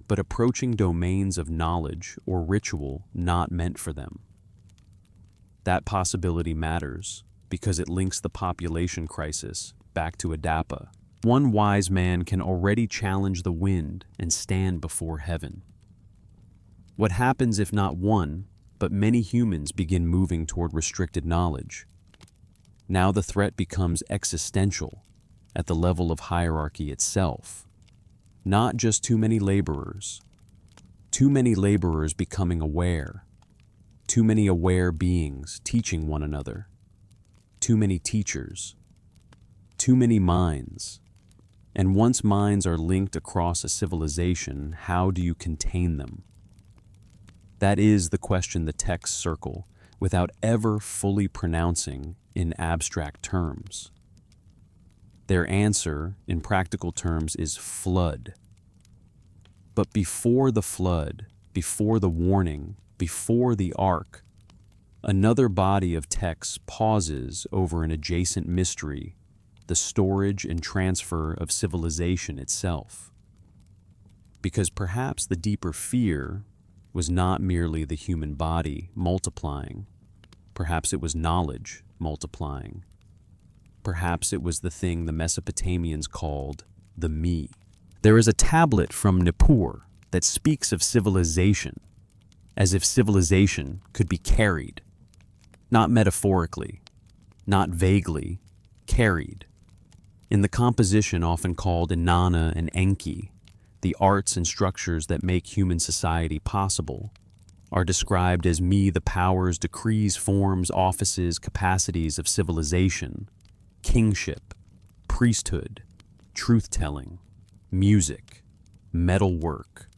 but approaching domains of knowledge or ritual not meant for them. That possibility matters because it links the population crisis back to Adapa. One wise man can already challenge the wind and stand before heaven. What happens if not one, but many humans begin moving toward restricted knowledge? Now the threat becomes existential at the level of hierarchy itself. Not just too many laborers becoming aware, too many aware beings teaching one another, too many teachers, too many minds. And once minds are linked across a civilization, how do you contain them? That is the question the texts circle without ever fully pronouncing in abstract terms. Their answer, in practical terms, is flood. But before the flood, before the warning, before the ark, another body of texts pauses over an adjacent mystery, the storage and transfer of civilization itself. Because perhaps the deeper fear was not merely the human body multiplying. Perhaps it was knowledge multiplying. Perhaps it was the thing the Mesopotamians called the me. There is a tablet from Nippur that speaks of civilization, as if civilization could be carried, not metaphorically, not vaguely, carried. In the composition often called Inanna and Enki, the arts and structures that make human society possible are described as me, the powers, decrees, forms, offices, capacities of civilization, kingship, priesthood, truth-telling, music, metalwork,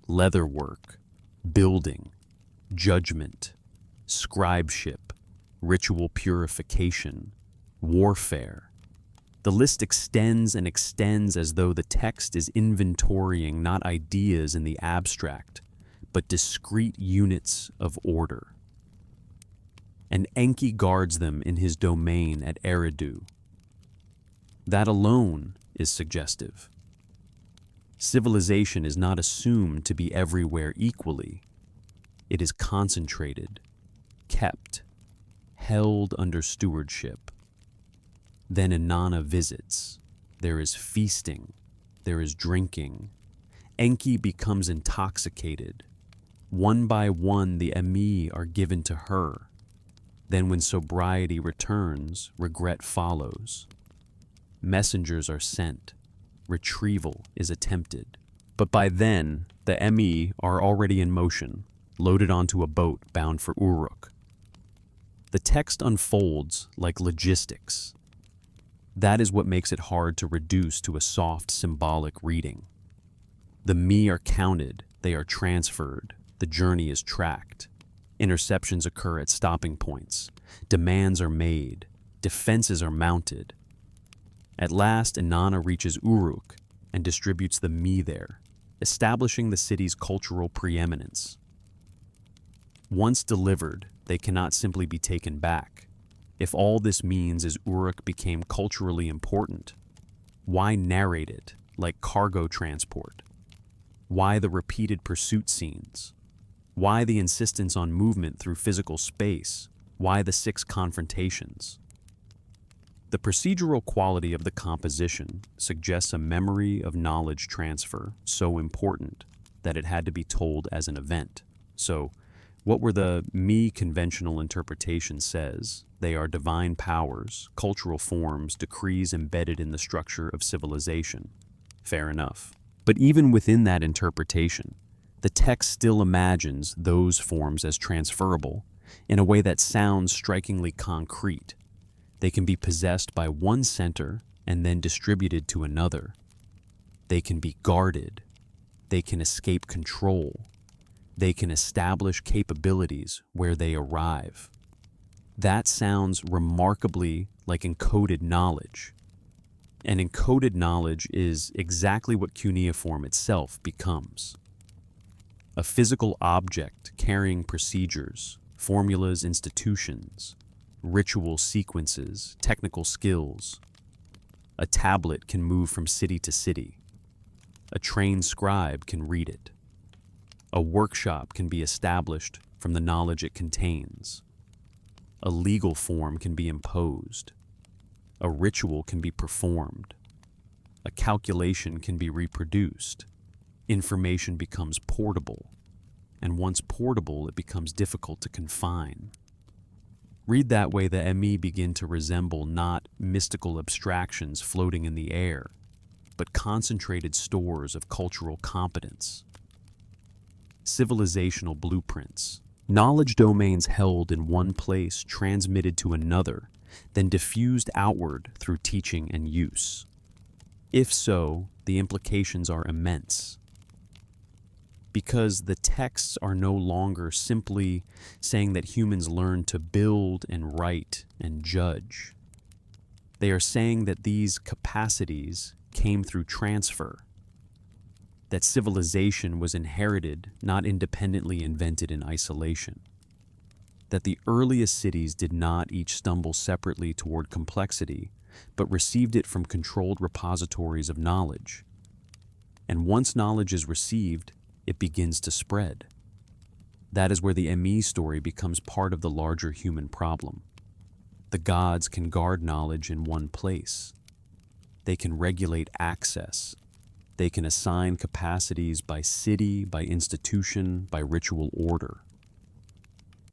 leatherwork, building, judgment, scribeship, ritual purification, warfare. The list extends and extends as though the text is inventorying not ideas in the abstract, but discrete units of order. And Enki guards them in his domain at Eridu. That alone is suggestive. Civilization is not assumed to be everywhere equally. It is concentrated, kept, held under stewardship. Then Inanna visits. There is feasting. There is drinking. Enki becomes intoxicated. One by one, the Emi are given to her. Then when sobriety returns, regret follows. Messengers are sent. Retrieval is attempted. But by then, the Emi are already in motion, loaded onto a boat bound for Uruk. The text unfolds like logistics. That is what makes it hard to reduce to a soft, symbolic reading. The Mi are counted, they are transferred, the journey is tracked. Interceptions occur at stopping points. Demands are made. Defenses are mounted. At last, Inanna reaches Uruk and distributes the Mi there, establishing the city's cultural preeminence. Once delivered, they cannot simply be taken back. If all this means is Uruk became culturally important, why narrate it like cargo transport? Why the repeated pursuit scenes? Why the insistence on movement through physical space? Why the 6 confrontations? The procedural quality of the composition suggests a memory of knowledge transfer so important that it had to be told as an event. So, what were the Mi conventional interpretation says? They are divine powers, cultural forms, decrees embedded in the structure of civilization. Fair enough. But even within that interpretation, the text still imagines those forms as transferable in a way that sounds strikingly concrete. They can be possessed by one center and then distributed to another. They can be guarded. They can escape control. They can establish capabilities where they arrive. That sounds remarkably like encoded knowledge. And encoded knowledge is exactly what cuneiform itself becomes. A physical object carrying procedures, formulas, institutions, ritual sequences, technical skills. A tablet can move from city to city. A trained scribe can read it. A workshop can be established from the knowledge it contains. A legal form can be imposed. A ritual can be performed. A calculation can be reproduced. Information becomes portable. And once portable, it becomes difficult to confine. Read that way, the Emi begin to resemble not mystical abstractions floating in the air, but concentrated stores of cultural competence. Civilizational blueprints, knowledge domains held in one place, transmitted to another, then diffused outward through teaching and use. If so, the implications are immense. Because the texts are no longer simply saying that humans learn to build and write and judge. They are saying that these capacities came through transfer, that civilization was inherited, not independently invented in isolation, that the earliest cities did not each stumble separately toward complexity, but received it from controlled repositories of knowledge. And once knowledge is received, it begins to spread. That is where the Emi story becomes part of the larger human problem. The gods can guard knowledge in one place. They can regulate access. They can assign capacities by city, by institution, by ritual order.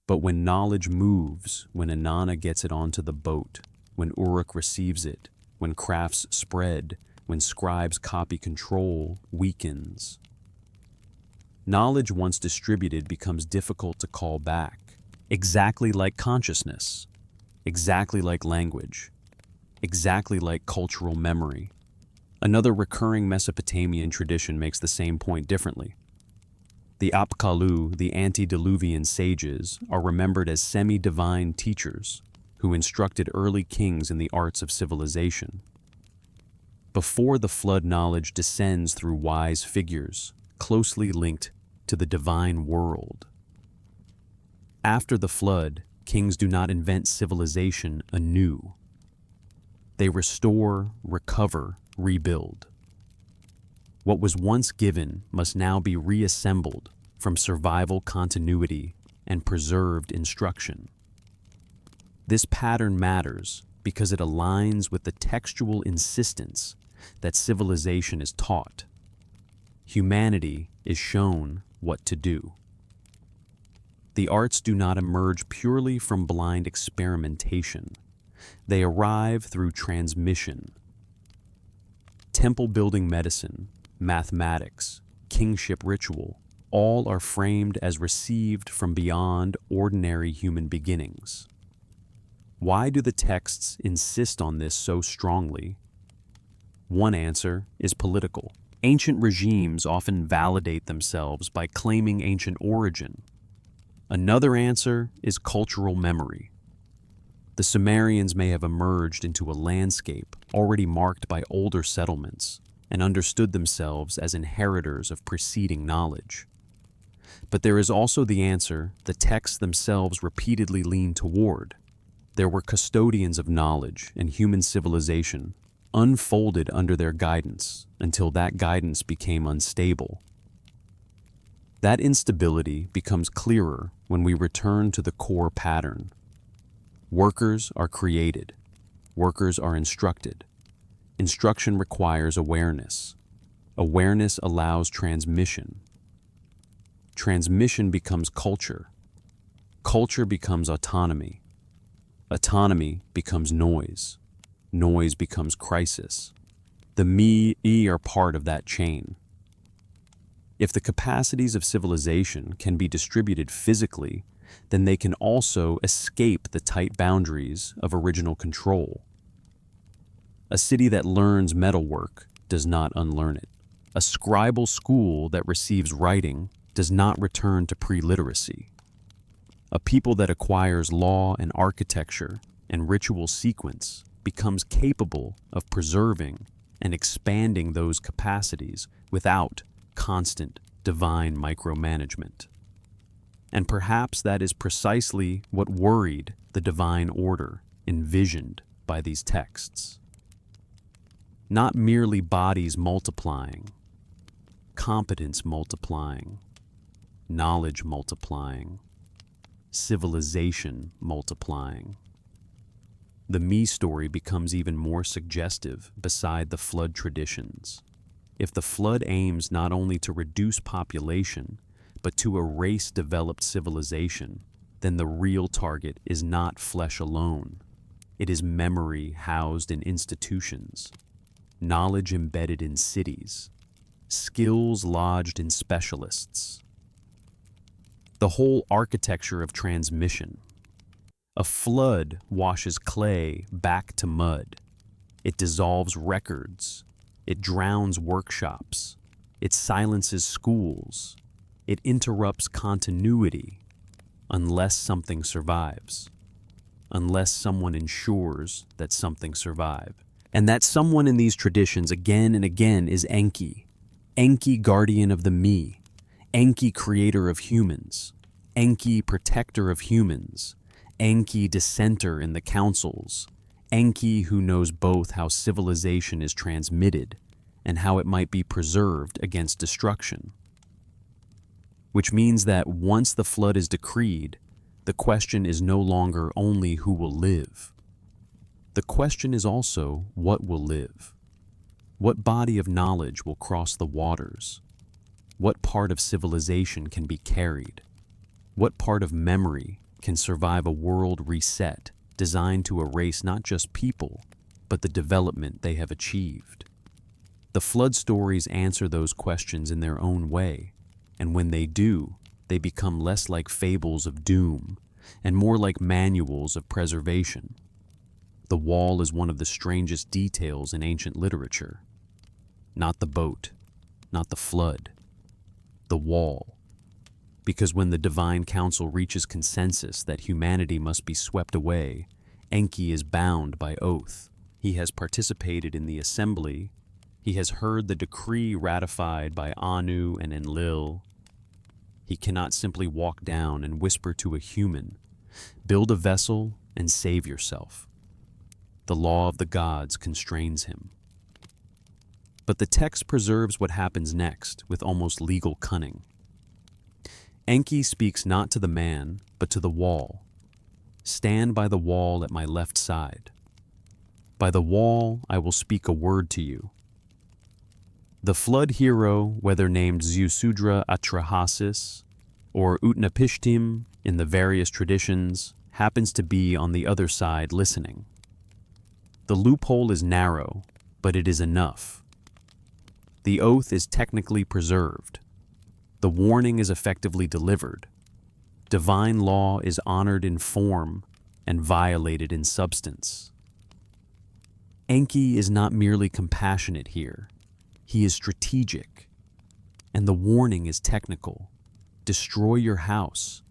But when knowledge moves, when Inanna gets it onto the boat, when Uruk receives it, when crafts spread, when scribes copy control, weakens. Knowledge once distributed becomes difficult to call back, exactly like consciousness, exactly like language, exactly like cultural memory. Another recurring Mesopotamian tradition makes the same point differently. The Apkallu, the antediluvian sages, are remembered as semi-divine teachers who instructed early kings in the arts of civilization. Before the flood, knowledge descends through wise figures, closely linked to the divine world. After the flood, kings do not invent civilization anew. They restore, recover, rebuild. What was once given must now be reassembled from survival continuity and preserved instruction. This pattern matters because it aligns with the textual insistence that civilization is taught. Humanity is shown what to do. The arts do not emerge purely from blind experimentation. They arrive through transmission. Temple-building medicine, mathematics, kingship ritual, all are framed as received from beyond ordinary human beginnings. Why do the texts insist on this so strongly? One answer is political. Ancient regimes often validate themselves by claiming ancient origin. Another answer is cultural memory. The Sumerians may have emerged into a landscape already marked by older settlements and understood themselves as inheritors of preceding knowledge. But there is also the answer the texts themselves repeatedly lean toward. There were custodians of knowledge and human civilization unfolded under their guidance until that guidance became unstable. That instability becomes clearer when we return to the core pattern. Workers are created. Workers are instructed. Instruction requires awareness. Awareness allows transmission. Transmission becomes culture. Culture becomes autonomy. Autonomy becomes noise. Noise becomes crisis. The me are part of that chain. If the capacities of civilization can be distributed physically, then they can also escape the tight boundaries of original control. A city that learns metalwork does not unlearn it. A scribal school that receives writing does not return to pre-literacy. A people that acquires law and architecture and ritual sequence becomes capable of preserving and expanding those capacities without constant divine micromanagement. And perhaps that is precisely what worried the divine order envisioned by these texts. Not merely bodies multiplying, competence multiplying, knowledge multiplying, civilization multiplying. The me story becomes even more suggestive beside the flood traditions. If the flood aims not only to reduce population, but to erase developed civilization, then the real target is not flesh alone. It is memory housed in institutions, knowledge embedded in cities, skills lodged in specialists. The whole architecture of transmission. A flood washes clay back to mud. It dissolves records. It drowns workshops. It silences schools. It interrupts continuity unless something survives, unless someone ensures that something survives. And that someone in these traditions again and again is Enki. Enki, guardian of the me. Enki, creator of humans. Enki, protector of humans. Enki, dissenter in the councils. Enki, who knows both how civilization is transmitted and how it might be preserved against destruction. Which means that once the flood is decreed, the question is no longer only who will live. The question is also what will live. What body of knowledge will cross the waters? What part of civilization can be carried? What part of memory can survive a world reset designed to erase not just people, but the development they have achieved? The flood stories answer those questions in their own way, and when they do, they become less like fables of doom and more like manuals of preservation. The wall is one of the strangest details in ancient literature. Not the boat, not the flood, the wall. Because when the divine council reaches consensus that humanity must be swept away, Enki is bound by oath. He has participated in the assembly. He has heard the decree ratified by Anu and Enlil. He cannot simply walk down and whisper to a human, "Build a vessel and save yourself." The law of the gods constrains him. But the text preserves what happens next with almost legal cunning. Enki speaks not to the man, but to the wall. stand by the wall at my left side. By the wall I will speak a word to you. The flood hero, whether named Ziusudra Atrahasis or Utnapishtim in the various traditions, happens to be on the other side listening. The loophole is narrow, but it is enough. The oath is technically preserved. The warning is effectively delivered. Divine law is honored in form and violated in substance. Enki is not merely compassionate here. He is strategic. And the warning is technical. Destroy your house.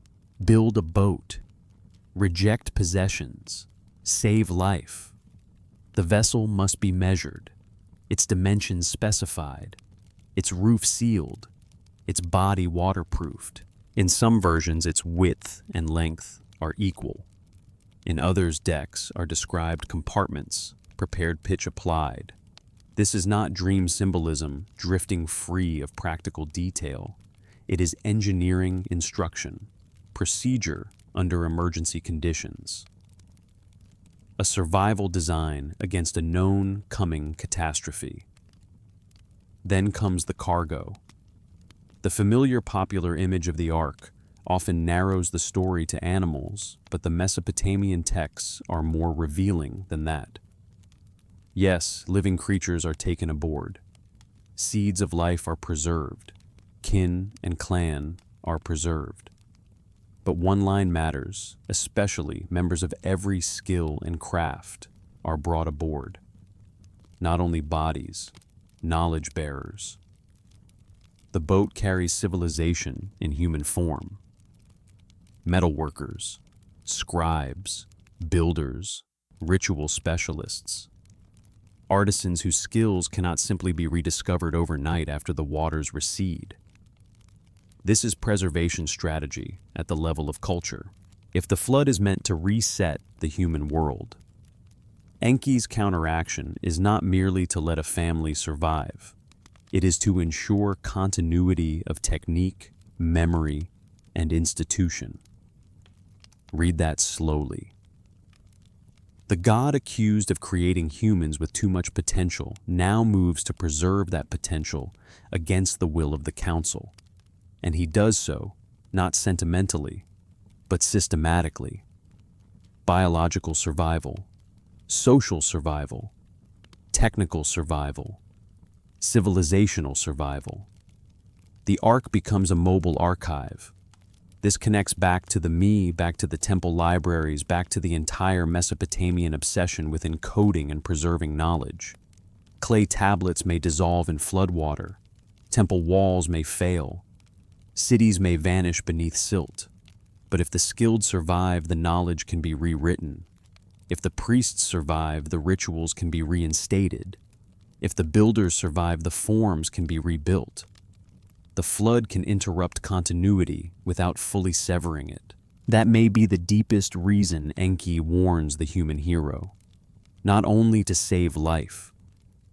Build a boat. Reject possessions. Save life. The vessel must be measured, its dimensions specified, its roof sealed, its body waterproofed. In some versions, its width and length are equal. In others, decks are described compartments, prepared pitch applied. This is not dream symbolism drifting free of practical detail. It is engineering instruction, procedure under emergency conditions. A survival design against a known coming catastrophe. Then comes the cargo. The familiar popular image of the ark often narrows the story to animals, but the Mesopotamian texts are more revealing than that. Yes, living creatures are taken aboard. Seeds of life are preserved. Kin and clan are preserved. But one line matters, especially members of every skill and craft are brought aboard. Not only bodies, knowledge bearers. The boat carries civilization in human form. Metalworkers, scribes, builders, ritual specialists. Artisans whose skills cannot simply be rediscovered overnight after the waters recede. This is preservation strategy at the level of culture. If the flood is meant to reset the human world, Enki's counteraction is not merely to let a family survive. It is to ensure continuity of technique, memory, and institution. Read that slowly. The god accused of creating humans with too much potential now moves to preserve that potential against the will of the council. And he does so, not sentimentally, but systematically. Biological survival, social survival, technical survival, civilizational survival. The ark becomes a mobile archive. This connects back to the me, back to the temple libraries, back to the entire Mesopotamian obsession with encoding and preserving knowledge. Clay tablets may dissolve in floodwater. Temple walls may fail. Cities may vanish beneath silt. But if the skilled survive, the knowledge can be rewritten. If the priests survive, the rituals can be reinstated. If the builders survive, the forms can be rebuilt. The flood can interrupt continuity without fully severing it. That may be the deepest reason Enki warns the human hero. Not only to save life,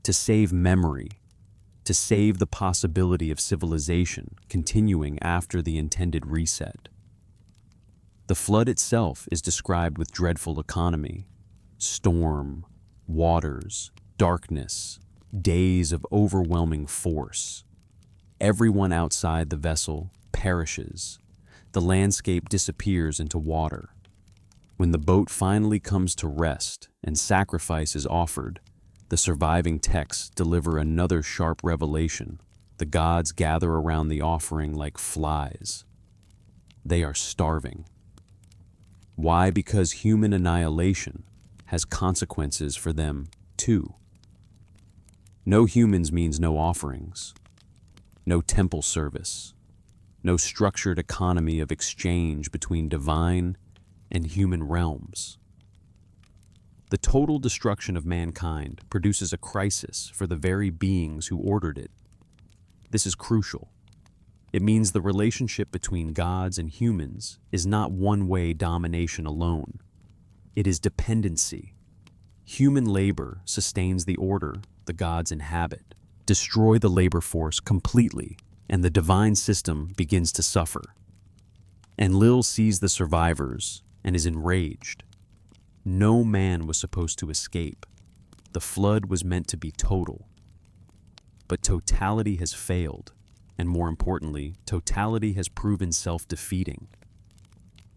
to save memory, to save the possibility of civilization continuing after the intended reset. The flood itself is described with dreadful economy, storm, waters, darkness, days of overwhelming force. Everyone outside the vessel perishes. The landscape disappears into water. When the boat finally comes to rest and sacrifice is offered, the surviving texts deliver another sharp revelation. The gods gather around the offering like flies. They are starving. Why? Because human annihilation has consequences for them too. No humans means no offerings, no temple service, no structured economy of exchange between divine and human realms. The total destruction of mankind produces a crisis for the very beings who ordered it. This is crucial. It means the relationship between gods and humans is not one-way domination alone. It is dependency. Human labor sustains the order the gods inhabit. Destroy the labor force completely, and the divine system begins to suffer. Enlil sees the survivors, and is enraged. No man was supposed to escape. The flood was meant to be total. But totality has failed, and more importantly, totality has proven self-defeating.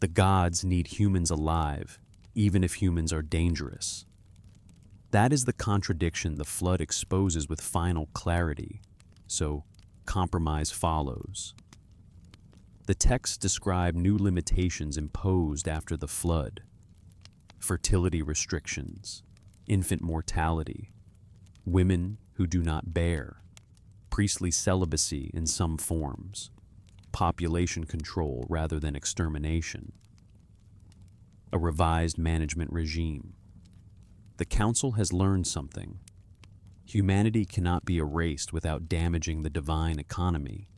The gods need humans alive, even if humans are dangerous. That is the contradiction the flood exposes with final clarity, so compromise follows. The texts describe new limitations imposed after the flood: fertility restrictions, infant mortality, women who do not bear, priestly celibacy in some forms, population control rather than extermination, a revised management regime. The Council has learned something. Humanity cannot be erased without damaging the divine economy.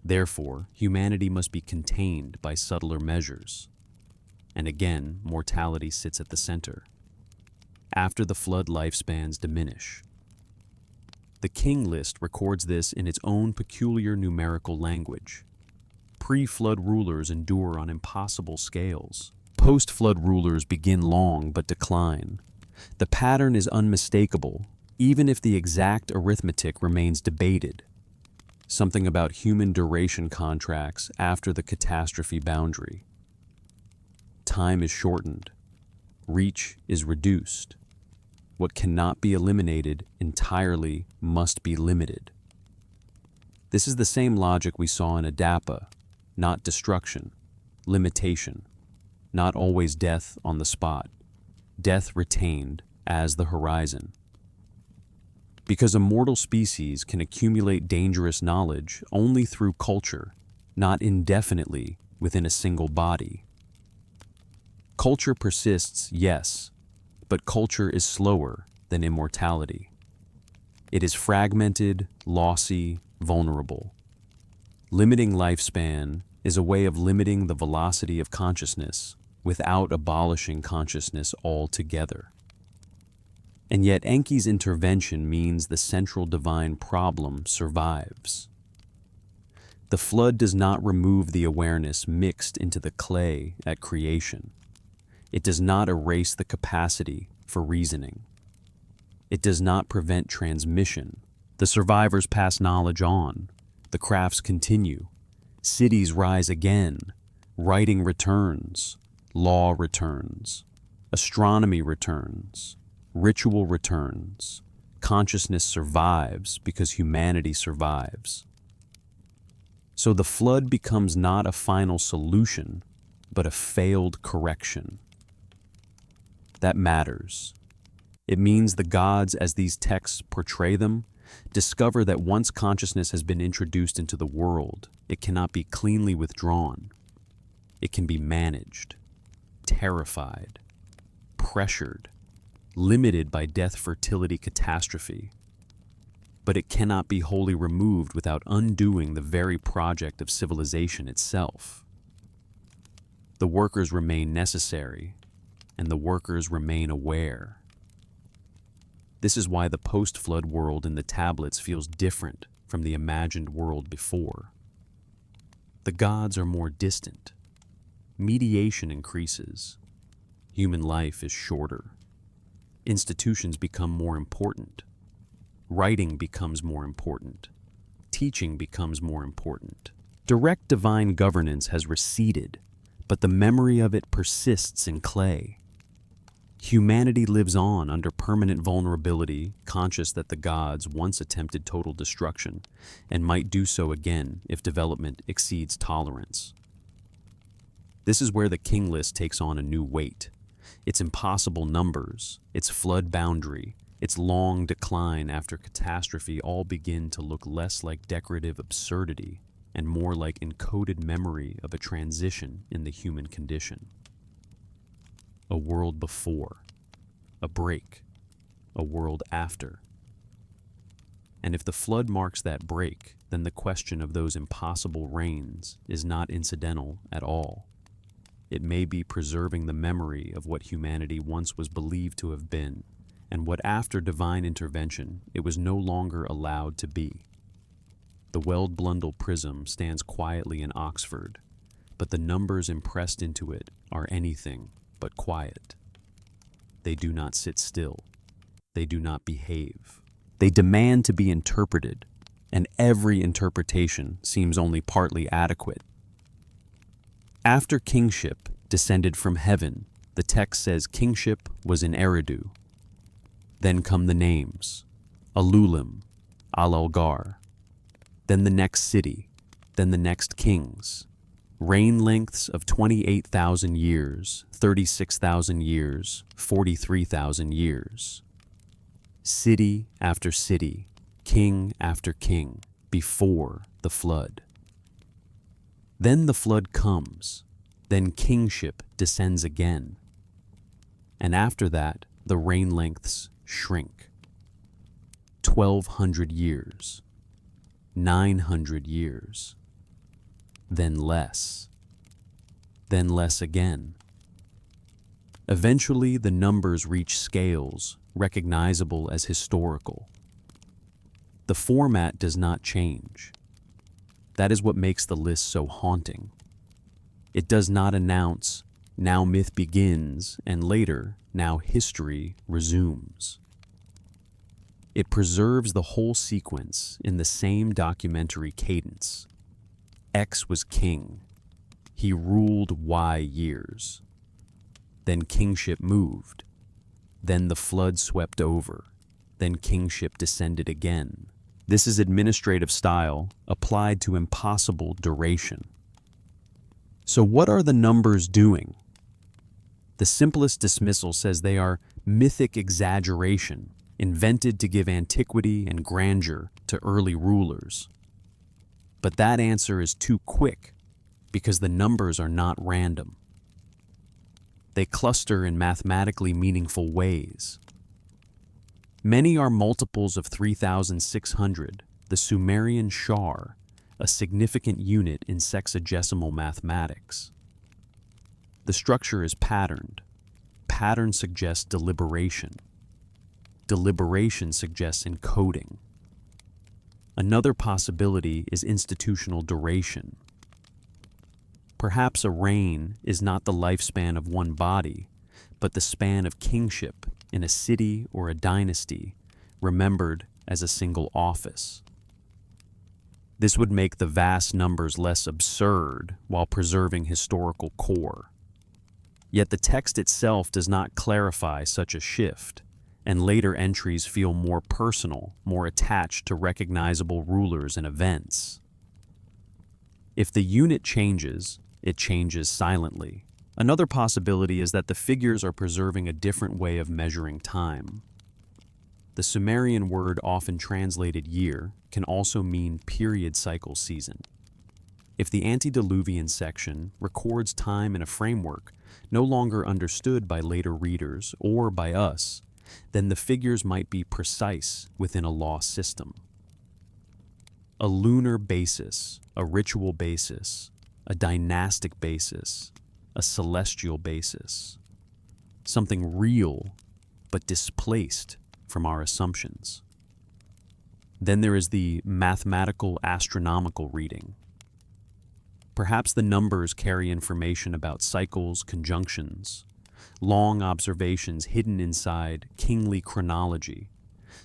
Therefore, humanity must be contained by subtler measures. And again, mortality sits at the center. After the flood, lifespans diminish. The King List records this in its own peculiar numerical language. Pre-flood rulers endure on impossible scales. Post-flood rulers begin long but decline. The pattern is unmistakable, even if the exact arithmetic remains debated. Something about human duration contracts after the catastrophe boundary. Time is shortened. Reach is reduced. What cannot be eliminated entirely must be limited. This is the same logic we saw in Adapa: not destruction, limitation, not always death on the spot, death retained as the horizon. Because a mortal species can accumulate dangerous knowledge only through culture, not indefinitely within a single body. Culture persists, yes, but culture is slower than immortality. It is fragmented, lossy, vulnerable. Limiting lifespan is a way of limiting the velocity of consciousness without abolishing consciousness altogether. And yet Enki's intervention means the central divine problem survives. The flood does not remove the awareness mixed into the clay at creation. It does not erase the capacity for reasoning. It does not prevent transmission. The survivors pass knowledge on. The crafts continue. Cities rise again. Writing returns. Law returns. Astronomy returns. Ritual returns. Consciousness survives because humanity survives. So the flood becomes not a final solution, but a failed correction. That matters. It means the gods, as these texts portray them, discover that once consciousness has been introduced into the world, it cannot be cleanly withdrawn. It can be managed, terrified, pressured, limited by death, fertility, catastrophe. But it cannot be wholly removed without undoing the very project of civilization itself. The workers remain necessary, and the workers remain aware. This is why the post-flood world in the tablets feels different from the imagined world before. The gods are more distant. Mediation increases. Human life is shorter. Institutions become more important. Writing becomes more important. Teaching becomes more important. Direct divine governance has receded, but the memory of it persists in clay. Humanity lives on under permanent vulnerability, conscious that the gods once attempted total destruction and might do so again if development exceeds tolerance. This is where the King List takes on a new weight. Its impossible numbers, its flood boundary, its long decline after catastrophe all begin to look less like decorative absurdity and more like encoded memory of a transition in the human condition. A world before, a break, a world after. And if the flood marks that break, then the question of those impossible reigns is not incidental at all. It may be preserving the memory of what humanity once was believed to have been, and what after divine intervention it was no longer allowed to be. The Weld-Blundell prism stands quietly in Oxford, but the numbers impressed into it are anything but quiet. They do not sit still. They do not behave. They demand to be interpreted, and every interpretation seems only partly adequate. After kingship descended from heaven, the text says kingship was in Eridu. Then come the names, Alulim, Al-Algar. Then the next city, then the next kings. Reign lengths of 28,000 years, 36,000 years, 43,000 years. City after city, king after king, before the flood. Then the flood comes, then kingship descends again. And after that, the reign lengths shrink. 1,200 years, 900 years, then less again. Eventually, the numbers reach scales recognizable as historical. The format does not change. That is what makes the list so haunting. It does not announce, now myth begins, and later, now history resumes. It preserves the whole sequence in the same documentary cadence. X was king. He ruled Y years. Then kingship moved. Then the flood swept over. Then kingship descended again. This is administrative style applied to impossible duration. So what are the numbers doing? The simplest dismissal says they are mythic exaggeration, invented to give antiquity and grandeur to early rulers. But that answer is too quick, because the numbers are not random. They cluster in mathematically meaningful ways. Many are multiples of 3,600, the Sumerian shar, a significant unit in sexagesimal mathematics. The structure is patterned. Pattern suggests deliberation. Deliberation suggests encoding. Another possibility is institutional duration. Perhaps a reign is not the lifespan of one body, but the span of kingship in a city or a dynasty, remembered as a single office. This would make the vast numbers less absurd while preserving historical core. Yet the text itself does not clarify such a shift, and later entries feel more personal, more attached to recognizable rulers and events. If the unit changes, it changes silently. Another possibility is that the figures are preserving a different way of measuring time. The Sumerian word often translated year can also mean period cycle season. If the antediluvian section records time in a framework no longer understood by later readers or by us, then the figures might be precise within a lost system. A lunar basis, a ritual basis, a dynastic basis, a celestial basis. Something real, but displaced from our assumptions. Then there is the mathematical astronomical reading. Perhaps the numbers carry information about cycles, conjunctions, long observations hidden inside kingly chronology,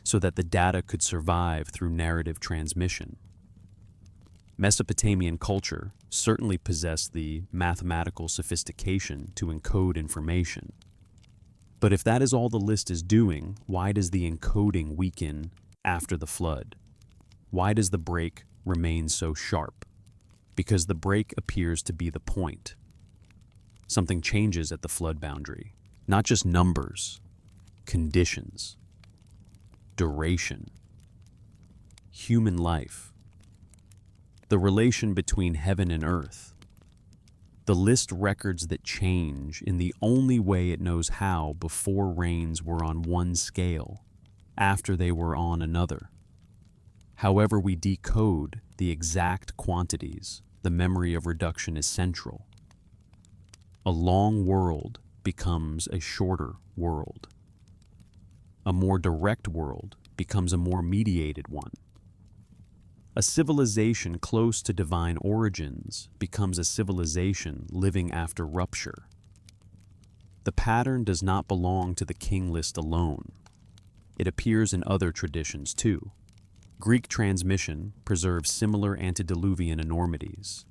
so that the data could survive through narrative transmission. Mesopotamian culture certainly possessed the mathematical sophistication to encode information. But if that is all the list is doing, why does the encoding weaken after the flood? Why does the break remain so sharp? Because the break appears to be the point. Something changes at the flood boundary. Not just numbers, conditions, duration, human life, the relation between heaven and earth. The list records that change in the only way it knows how. Before rains were on one scale, after they were on another. However we decode the exact quantities, the memory of reduction is central. A long world becomes a shorter world. A more direct world becomes a more mediated one. A civilization close to divine origins becomes a civilization living after rupture. The pattern does not belong to the king list alone. It appears in other traditions too. Greek transmission preserves similar antediluvian enormities.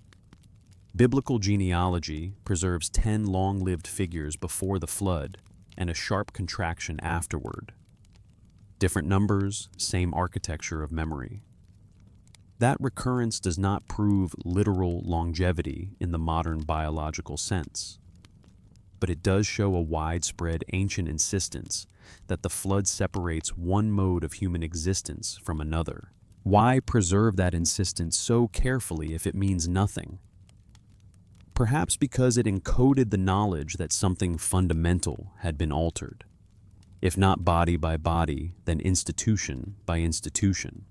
Biblical genealogy preserves 10 long-lived figures before the flood and a sharp contraction afterward. Different numbers, same architecture of memory. That recurrence does not prove literal longevity in the modern biological sense, but it does show a widespread ancient insistence that the flood separates one mode of human existence from another. Why preserve that insistence so carefully if it means nothing? Perhaps because it encoded the knowledge that something fundamental had been altered, if not body by body, then institution by institution.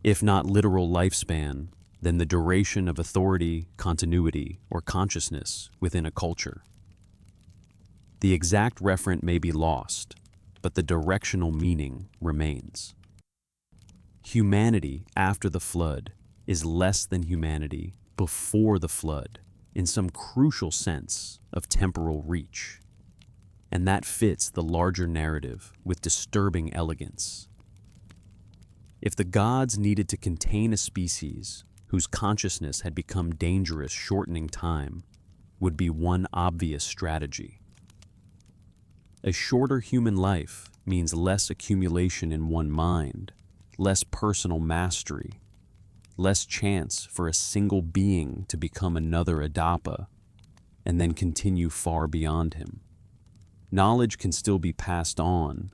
If not literal lifespan, then the duration of authority, continuity, or consciousness within a culture. The exact referent may be lost, but the directional meaning remains. Humanity after the flood is less than humanity before the flood in some crucial sense of temporal reach, and that fits the larger narrative with disturbing elegance. If the gods needed to contain a species whose consciousness had become dangerous, shortening time would be one obvious strategy. A shorter human life means less accumulation in one mind, less personal mastery, less chance for a single being to become another Adapa and then continue far beyond him. Knowledge can still be passed on,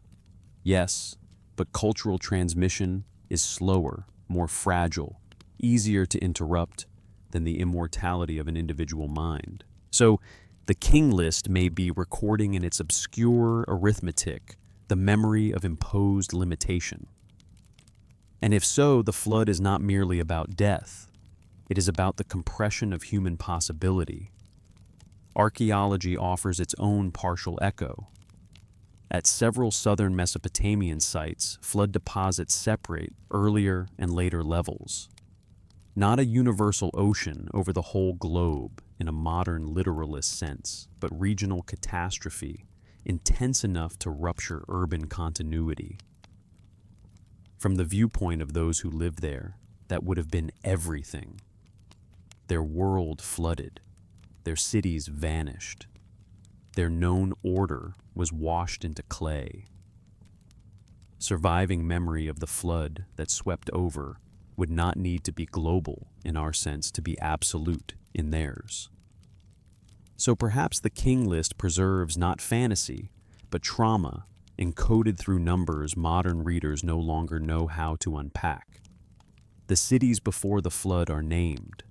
yes, but cultural transmission is slower, more fragile, easier to interrupt than the immortality of an individual mind. So, the king list may be recording in its obscure arithmetic the memory of imposed limitation. And if so, the flood is not merely about death. It is about the compression of human possibility. Archaeology offers its own partial echo. At several southern Mesopotamian sites, flood deposits separate earlier and later levels. Not a universal ocean over the whole globe in a modern literalist sense, but regional catastrophe intense enough to rupture urban continuity. From the viewpoint of those who lived there, that would have been everything. Their world flooded, their cities vanished, their known order was washed into clay. Surviving memory of the flood that swept over would not need to be global in our sense to be absolute in theirs. So perhaps the king list preserves not fantasy, but trauma encoded through numbers modern readers no longer know how to unpack. The cities before the flood are named.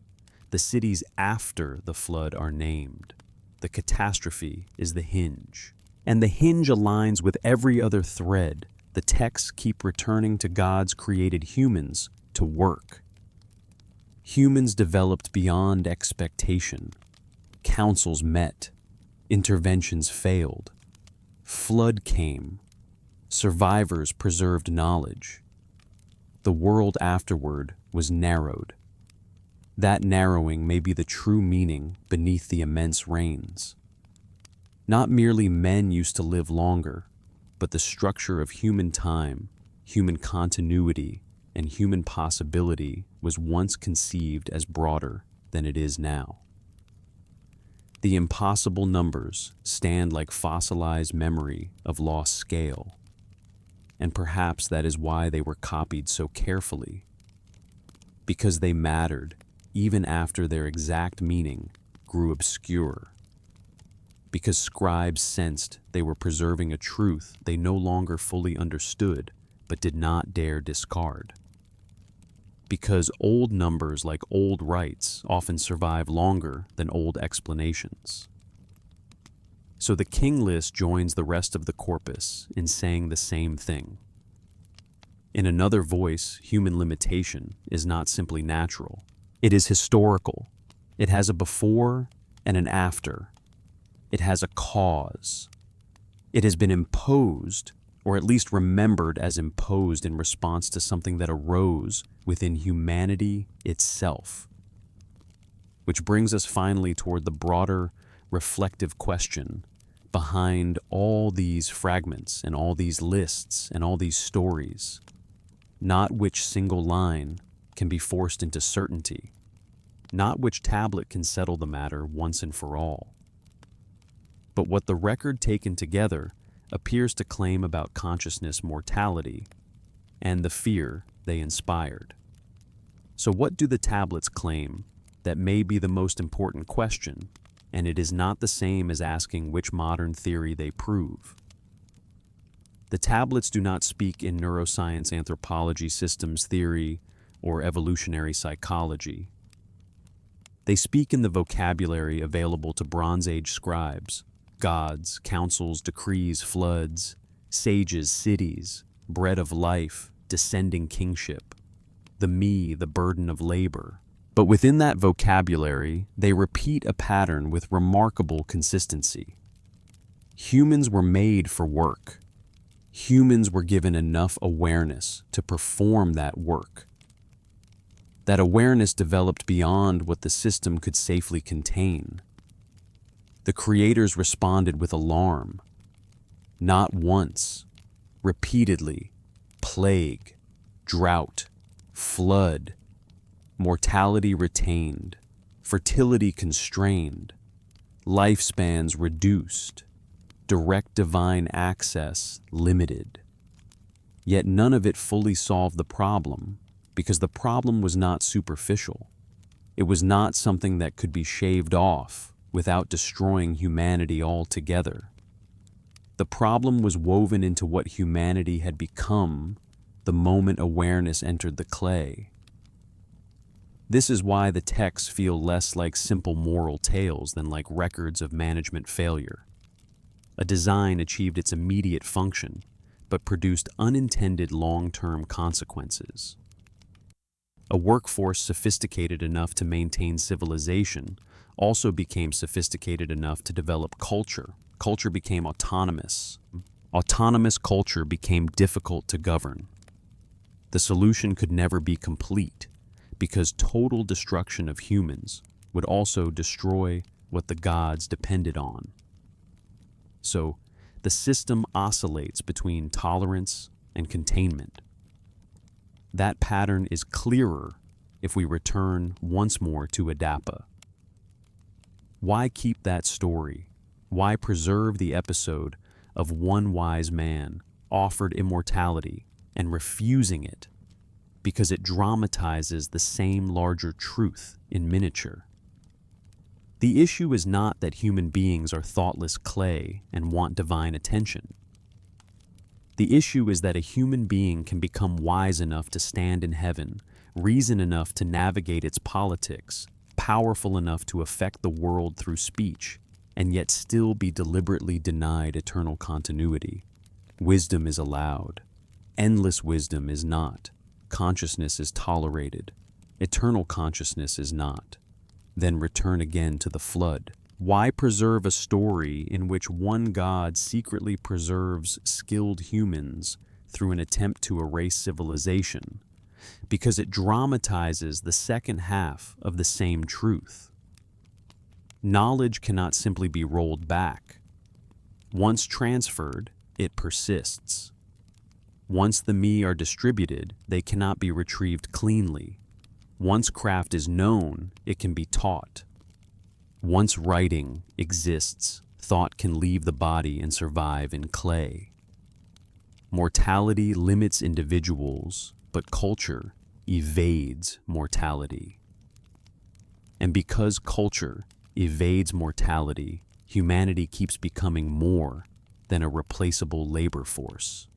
The cities after the flood are named. The catastrophe is the hinge. And the hinge aligns with every other thread. The texts keep returning to God's created humans to work. Humans developed beyond expectation. Councils met. Interventions failed. Flood came. Survivors preserved knowledge. The world afterward was narrowed. That narrowing may be the true meaning beneath the immense rains. Not merely men used to live longer, but the structure of human time, human continuity, and human possibility was once conceived as broader than it is now. The impossible numbers stand like fossilized memory of lost scale, and perhaps that is why they were copied so carefully, because they mattered even after their exact meaning grew obscure, because scribes sensed they were preserving a truth they no longer fully understood but did not dare discard. Because old numbers, like old rites, often survive longer than old explanations. So the king list joins the rest of the corpus in saying the same thing. In another voice, human limitation is not simply natural. It is historical. It has a before and an after. It has a cause. It has been imposed or at least remembered as imposed in response to something that arose within humanity itself. Which brings us finally toward the broader, reflective question behind all these fragments and all these lists and all these stories, not which single line can be forced into certainty, not which tablet can settle the matter once and for all, but what the record taken together appears to claim about consciousness mortality and the fear they inspired. So what do the tablets claim that may be the most important question, and it is not the same as asking which modern theory they prove? The tablets do not speak in neuroscience, anthropology, systems theory, or evolutionary psychology. They speak in the vocabulary available to Bronze Age scribes: gods, councils, decrees, floods, sages, cities, bread of life, descending kingship, the me, the burden of labor. But within that vocabulary, they repeat a pattern with remarkable consistency. Humans were made for work. Humans were given enough awareness to perform that work. That awareness developed beyond what the system could safely contain. The creators responded with alarm. Not once, repeatedly: plague, drought, flood, mortality retained, fertility constrained, lifespans reduced, direct divine access limited. Yet none of it fully solved the problem, because the problem was not superficial. It was not something that could be shaved off without destroying humanity altogether. The problem was woven into what humanity had become the moment awareness entered the clay. This is why the texts feel less like simple moral tales than like records of management failure. A design achieved its immediate function, but produced unintended long-term consequences. A workforce sophisticated enough to maintain civilization also became sophisticated enough to develop culture. Culture became autonomous. Autonomous culture became difficult to govern. The solution could never be complete, because total destruction of humans would also destroy what the gods depended on. So, the system oscillates between tolerance and containment. That pattern is clearer if we return once more to Adapa. Why keep that story? Why preserve the episode of one wise man offered immortality and refusing it? Because it dramatizes the same larger truth in miniature. The issue is not that human beings are thoughtless clay and want divine attention. The issue is that a human being can become wise enough to stand in heaven, reason enough to navigate its politics, powerful enough to affect the world through speech, and yet still be deliberately denied eternal continuity. Wisdom is allowed. Endless wisdom is not. Consciousness is tolerated. Eternal consciousness is not. Then return again to the flood. Why preserve a story in which one God secretly preserves skilled humans through an attempt to erase civilization? Because it dramatizes the second half of the same truth. Knowledge cannot simply be rolled back. Once transferred, it persists. Once the me are distributed, they cannot be retrieved cleanly. Once craft is known, it can be taught. Once writing exists, thought can leave the body and survive in clay. Mortality limits individuals, but culture evades mortality. And because culture evades mortality, humanity keeps becoming more than a replaceable labor force.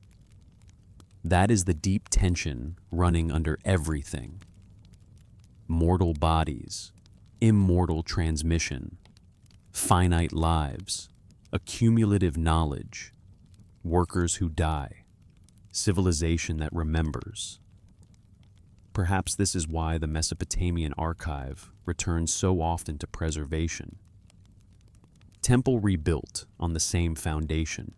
That is the deep tension running under everything. Mortal bodies, immortal transmission, finite lives, accumulative knowledge, workers who die, civilization that remembers. Perhaps this is why the Mesopotamian archive returns so often to preservation. Temple rebuilt on the same foundation.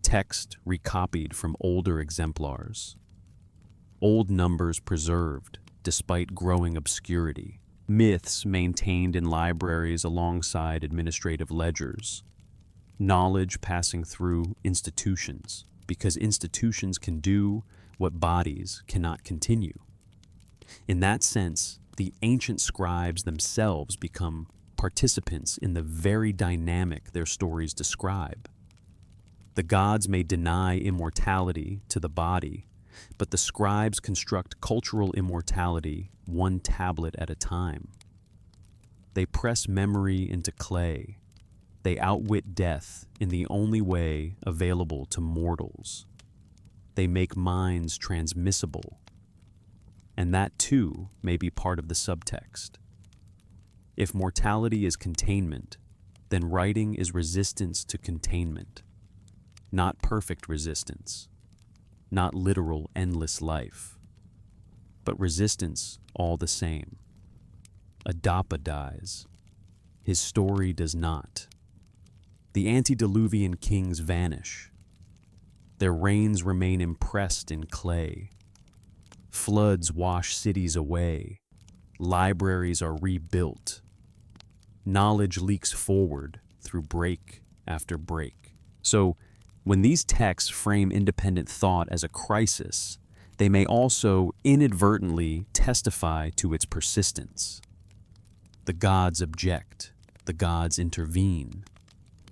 text recopied from older exemplars, old numbers preserved despite growing obscurity, myths maintained in libraries alongside administrative ledgers, knowledge passing through institutions, because institutions can do what bodies cannot continue. In that sense, the ancient scribes themselves become participants in the very dynamic their stories describe. The gods may deny immortality to the body, but the scribes construct cultural immortality one tablet at a time. They press memory into clay. They outwit death in the only way available to mortals. They make minds transmissible. And that too may be part of the subtext. If mortality is containment, then writing is resistance to containment. Not perfect resistance, not literal endless life, but resistance all the same. Adapa dies. His story does not. The antediluvian kings vanish. Their reigns remain impressed in clay. Floods wash cities away. Libraries are rebuilt. Knowledge leaks forward through break after break. So, when these texts frame independent thought as a crisis, they may also inadvertently testify to its persistence. The gods object, the gods intervene,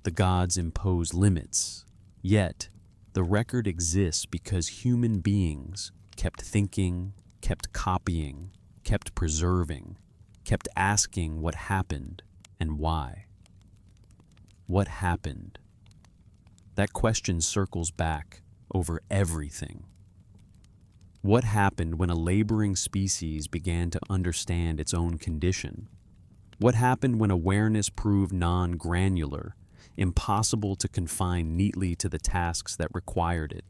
the gods impose limits. Yet, the record exists because human beings kept thinking, kept copying, kept preserving, kept asking what happened and why. What happened? That question circles back over everything. What happened when a laboring species began to understand its own condition? What happened when awareness proved non-granular, impossible to confine neatly to the tasks that required it?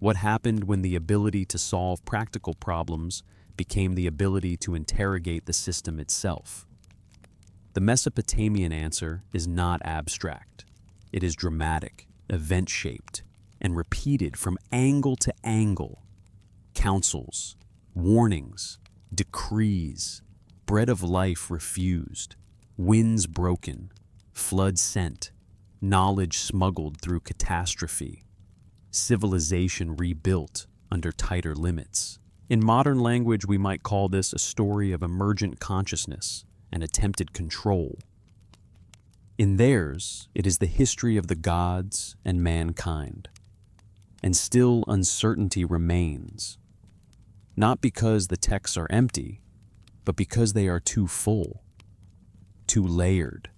What happened when the ability to solve practical problems became the ability to interrogate the system itself? The Mesopotamian answer is not abstract. It is dramatic, event-shaped, and repeated from angle to angle. Counsels, warnings, decrees, bread of life refused, winds broken, flood sent, knowledge smuggled through catastrophe, civilization rebuilt under tighter limits. In modern language, we might call this a story of emergent consciousness and attempted control. In theirs, it is the history of the gods and mankind. And still uncertainty remains, not because the texts are empty, but because they are too full, too layered,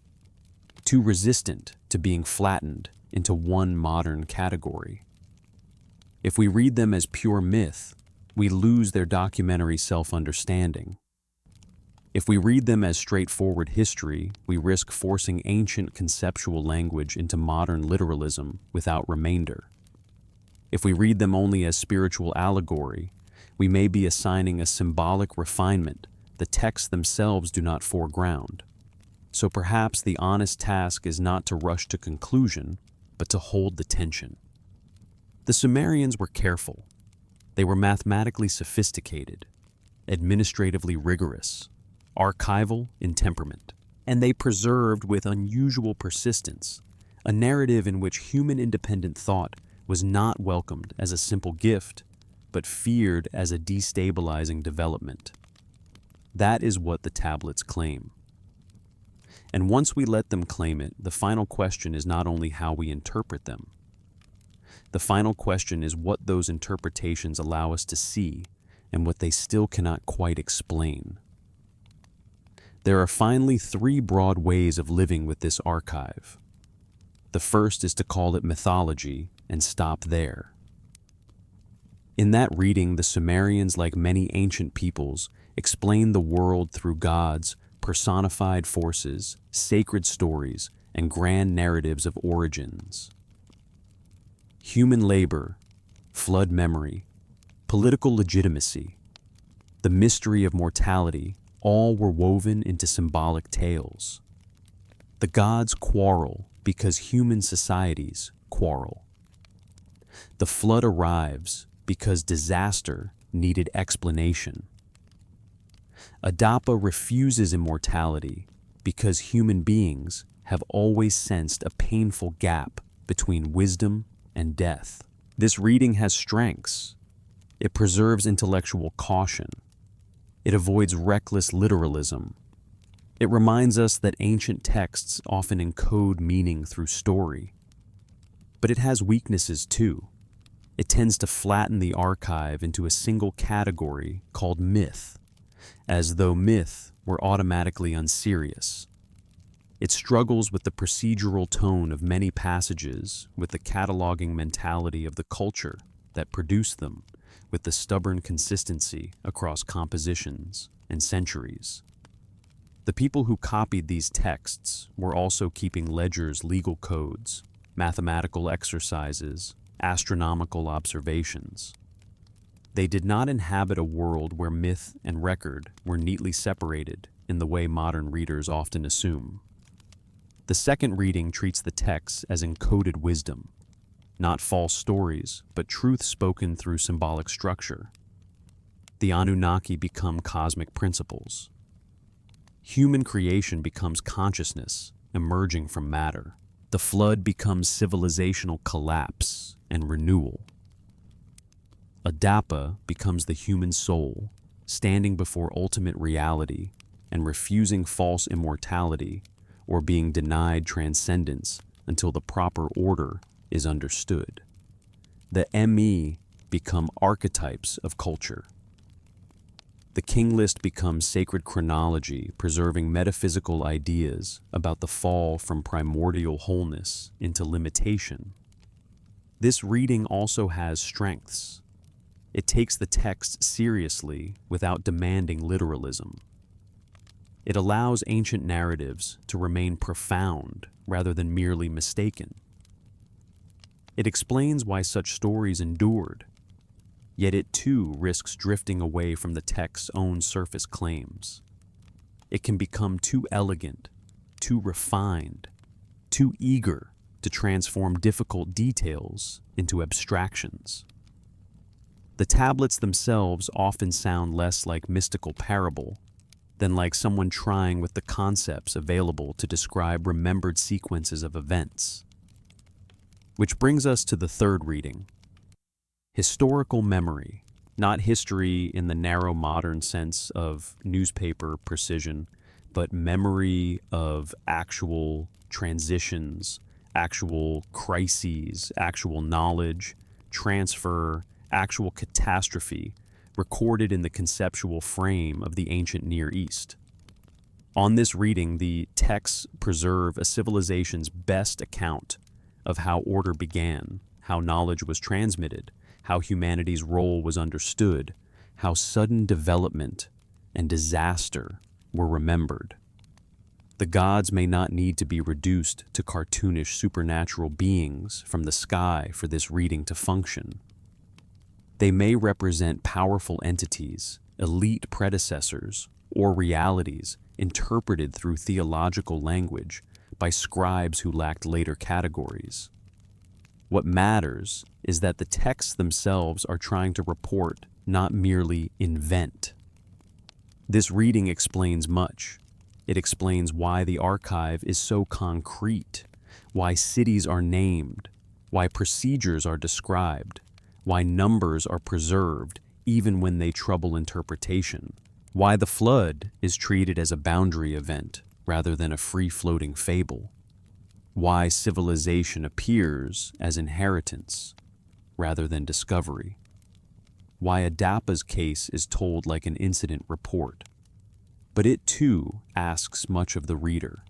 too resistant to being flattened into one modern category. If we read them as pure myth, we lose their documentary self-understanding. If we read them as straightforward history, we risk forcing ancient conceptual language into modern literalism without remainder. If we read them only as spiritual allegory, we may be assigning a symbolic refinement the texts themselves do not foreground. So perhaps the honest task is not to rush to conclusion, but to hold the tension. The Sumerians were careful. They were mathematically sophisticated, administratively rigorous, archival in temperament, and they preserved with unusual persistence a narrative in which human independent thought was not welcomed as a simple gift, but feared as a destabilizing development. That is what the tablets claim. And once we let them claim it, the final question is not only how we interpret them. The final question is what those interpretations allow us to see and what they still cannot quite explain. There are finally three broad ways of living with this archive. The first is to call it mythology and stop there. In that reading, the Sumerians, like many ancient peoples, explain the world through gods, personified forces, sacred stories, and grand narratives of origins. Human labor, flood memory, political legitimacy, the mystery of mortality, all were woven into symbolic tales. The gods quarrel because human societies quarrel. The flood arrives because disaster needed explanation. Adapa refuses immortality because human beings have always sensed a painful gap between wisdom and death. This reading has strengths. It preserves intellectual caution. It avoids reckless literalism. It reminds us that ancient texts often encode meaning through story. But it has weaknesses too. It tends to flatten the archive into a single category called myth, as though myth were automatically unserious. It struggles with the procedural tone of many passages, with the cataloging mentality of the culture that produced them, with the stubborn consistency across compositions and centuries. The people who copied these texts were also keeping ledgers, legal codes, mathematical exercises, astronomical observations. They did not inhabit a world where myth and record were neatly separated in the way modern readers often assume. The second reading treats the texts as encoded wisdom, not false stories, but truth spoken through symbolic structure. The Anunnaki become cosmic principles. Human creation becomes consciousness emerging from matter. The flood becomes civilizational collapse and renewal. Adapa becomes the human soul, standing before ultimate reality and refusing false immortality or being denied transcendence until the proper order is understood. The ME become archetypes of culture. The king list becomes sacred chronology, preserving metaphysical ideas about the fall from primordial wholeness into limitation. This reading also has strengths. It takes the text seriously without demanding literalism. It allows ancient narratives to remain profound rather than merely mistaken. It explains why such stories endured, yet it too risks drifting away from the text's own surface claims. It can become too elegant, too refined, too eager to transform difficult details into abstractions. The tablets themselves often sound less like mystical parable than like someone trying with the concepts available to describe remembered sequences of events. Which brings us to the third reading. Historical memory, not history in the narrow modern sense of newspaper precision, but memory of actual transitions, actual crises, actual knowledge, transfer, actual catastrophe recorded in the conceptual frame of the ancient Near East. On this reading, the texts preserve a civilization's best account of how order began, how knowledge was transmitted, how humanity's role was understood, how sudden development and disaster were remembered. The gods may not need to be reduced to cartoonish supernatural beings from the sky for this reading to function. They may represent powerful entities, elite predecessors, or realities interpreted through theological language by scribes who lacked later categories. What matters is that the texts themselves are trying to report, not merely invent. This reading explains much. It explains why the archive is so concrete, why cities are named, why procedures are described, why numbers are preserved even when they trouble interpretation, why the flood is treated as a boundary event rather than a free-floating fable, why civilization appears as inheritance rather than discovery, why Adapa's case is told like an incident report. But it too asks much of the reader.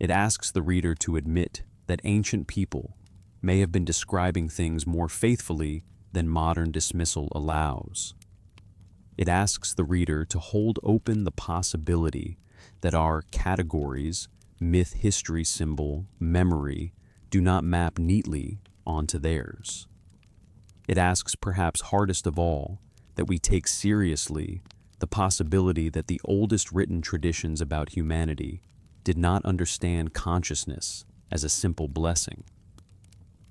It asks the reader to admit that ancient people may have been describing things more faithfully than modern dismissal allows. It asks the reader to hold open the possibility that our categories, myth, history, symbol, memory, do not map neatly onto theirs. It asks, perhaps hardest of all, that we take seriously the possibility that the oldest written traditions about humanity did not understand consciousness as a simple blessing.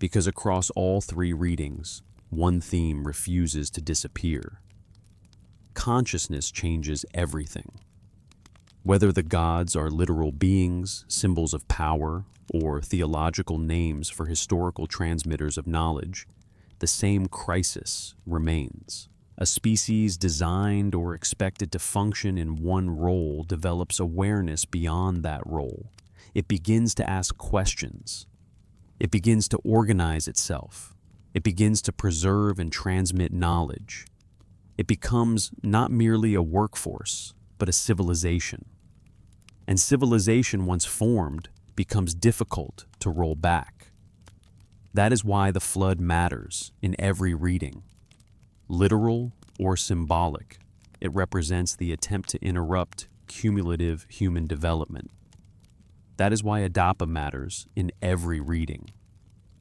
Because across all three readings, one theme refuses to disappear. Consciousness changes everything. Whether the gods are literal beings, symbols of power, or theological names for historical transmitters of knowledge, the same crisis remains. A species designed or expected to function in one role develops awareness beyond that role. It begins to ask questions. It begins to organize itself. It begins to preserve and transmit knowledge. It becomes not merely a workforce, but a civilization. And civilization, once formed, becomes difficult to roll back. That is why the flood matters in every reading. Literal or symbolic, it represents the attempt to interrupt cumulative human development. That is why Adapa matters in every reading.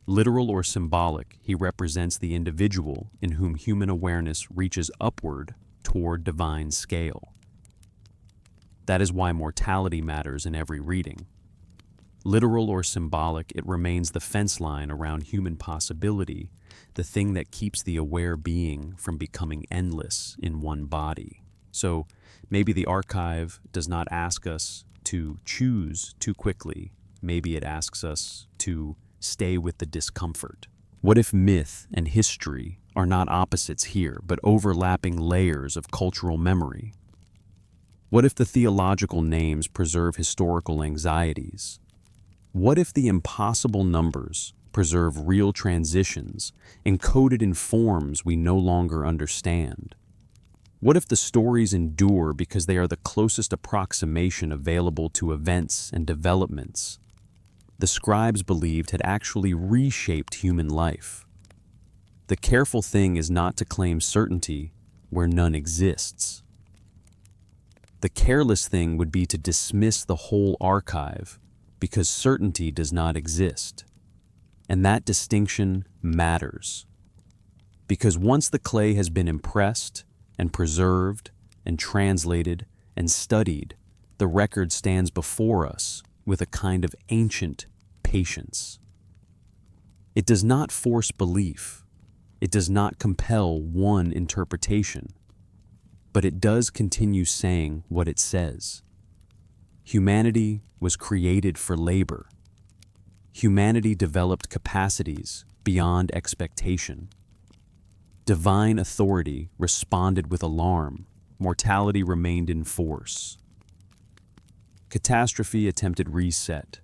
Literal or symbolic, he represents the individual in whom human awareness reaches upward toward divine scale. That is why mortality matters in every reading. Literal or symbolic, it remains the fence line around human possibility, the thing that keeps the aware being from becoming endless in one body. So maybe the archive does not ask us to choose too quickly. Maybe it asks us to stay with the discomfort. What if myth and history are not opposites here, but overlapping layers of cultural memory? What if the theological names preserve historical anxieties? What if the impossible numbers preserve real transitions encoded in forms we no longer understand? What if the stories endure because they are the closest approximation available to events and developments the scribes believed had actually reshaped human life? The careful thing is not to claim certainty where none exists. The careless thing would be to dismiss the whole archive because certainty does not exist. And that distinction matters. Because once the clay has been impressed and preserved and translated and studied, the record stands before us with a kind of ancient patience. It does not force belief. It does not compel one interpretation. But it does continue saying what it says. Humanity was created for labor. Humanity developed capacities beyond expectation. Divine authority responded with alarm. Mortality remained in force. Catastrophe attempted reset.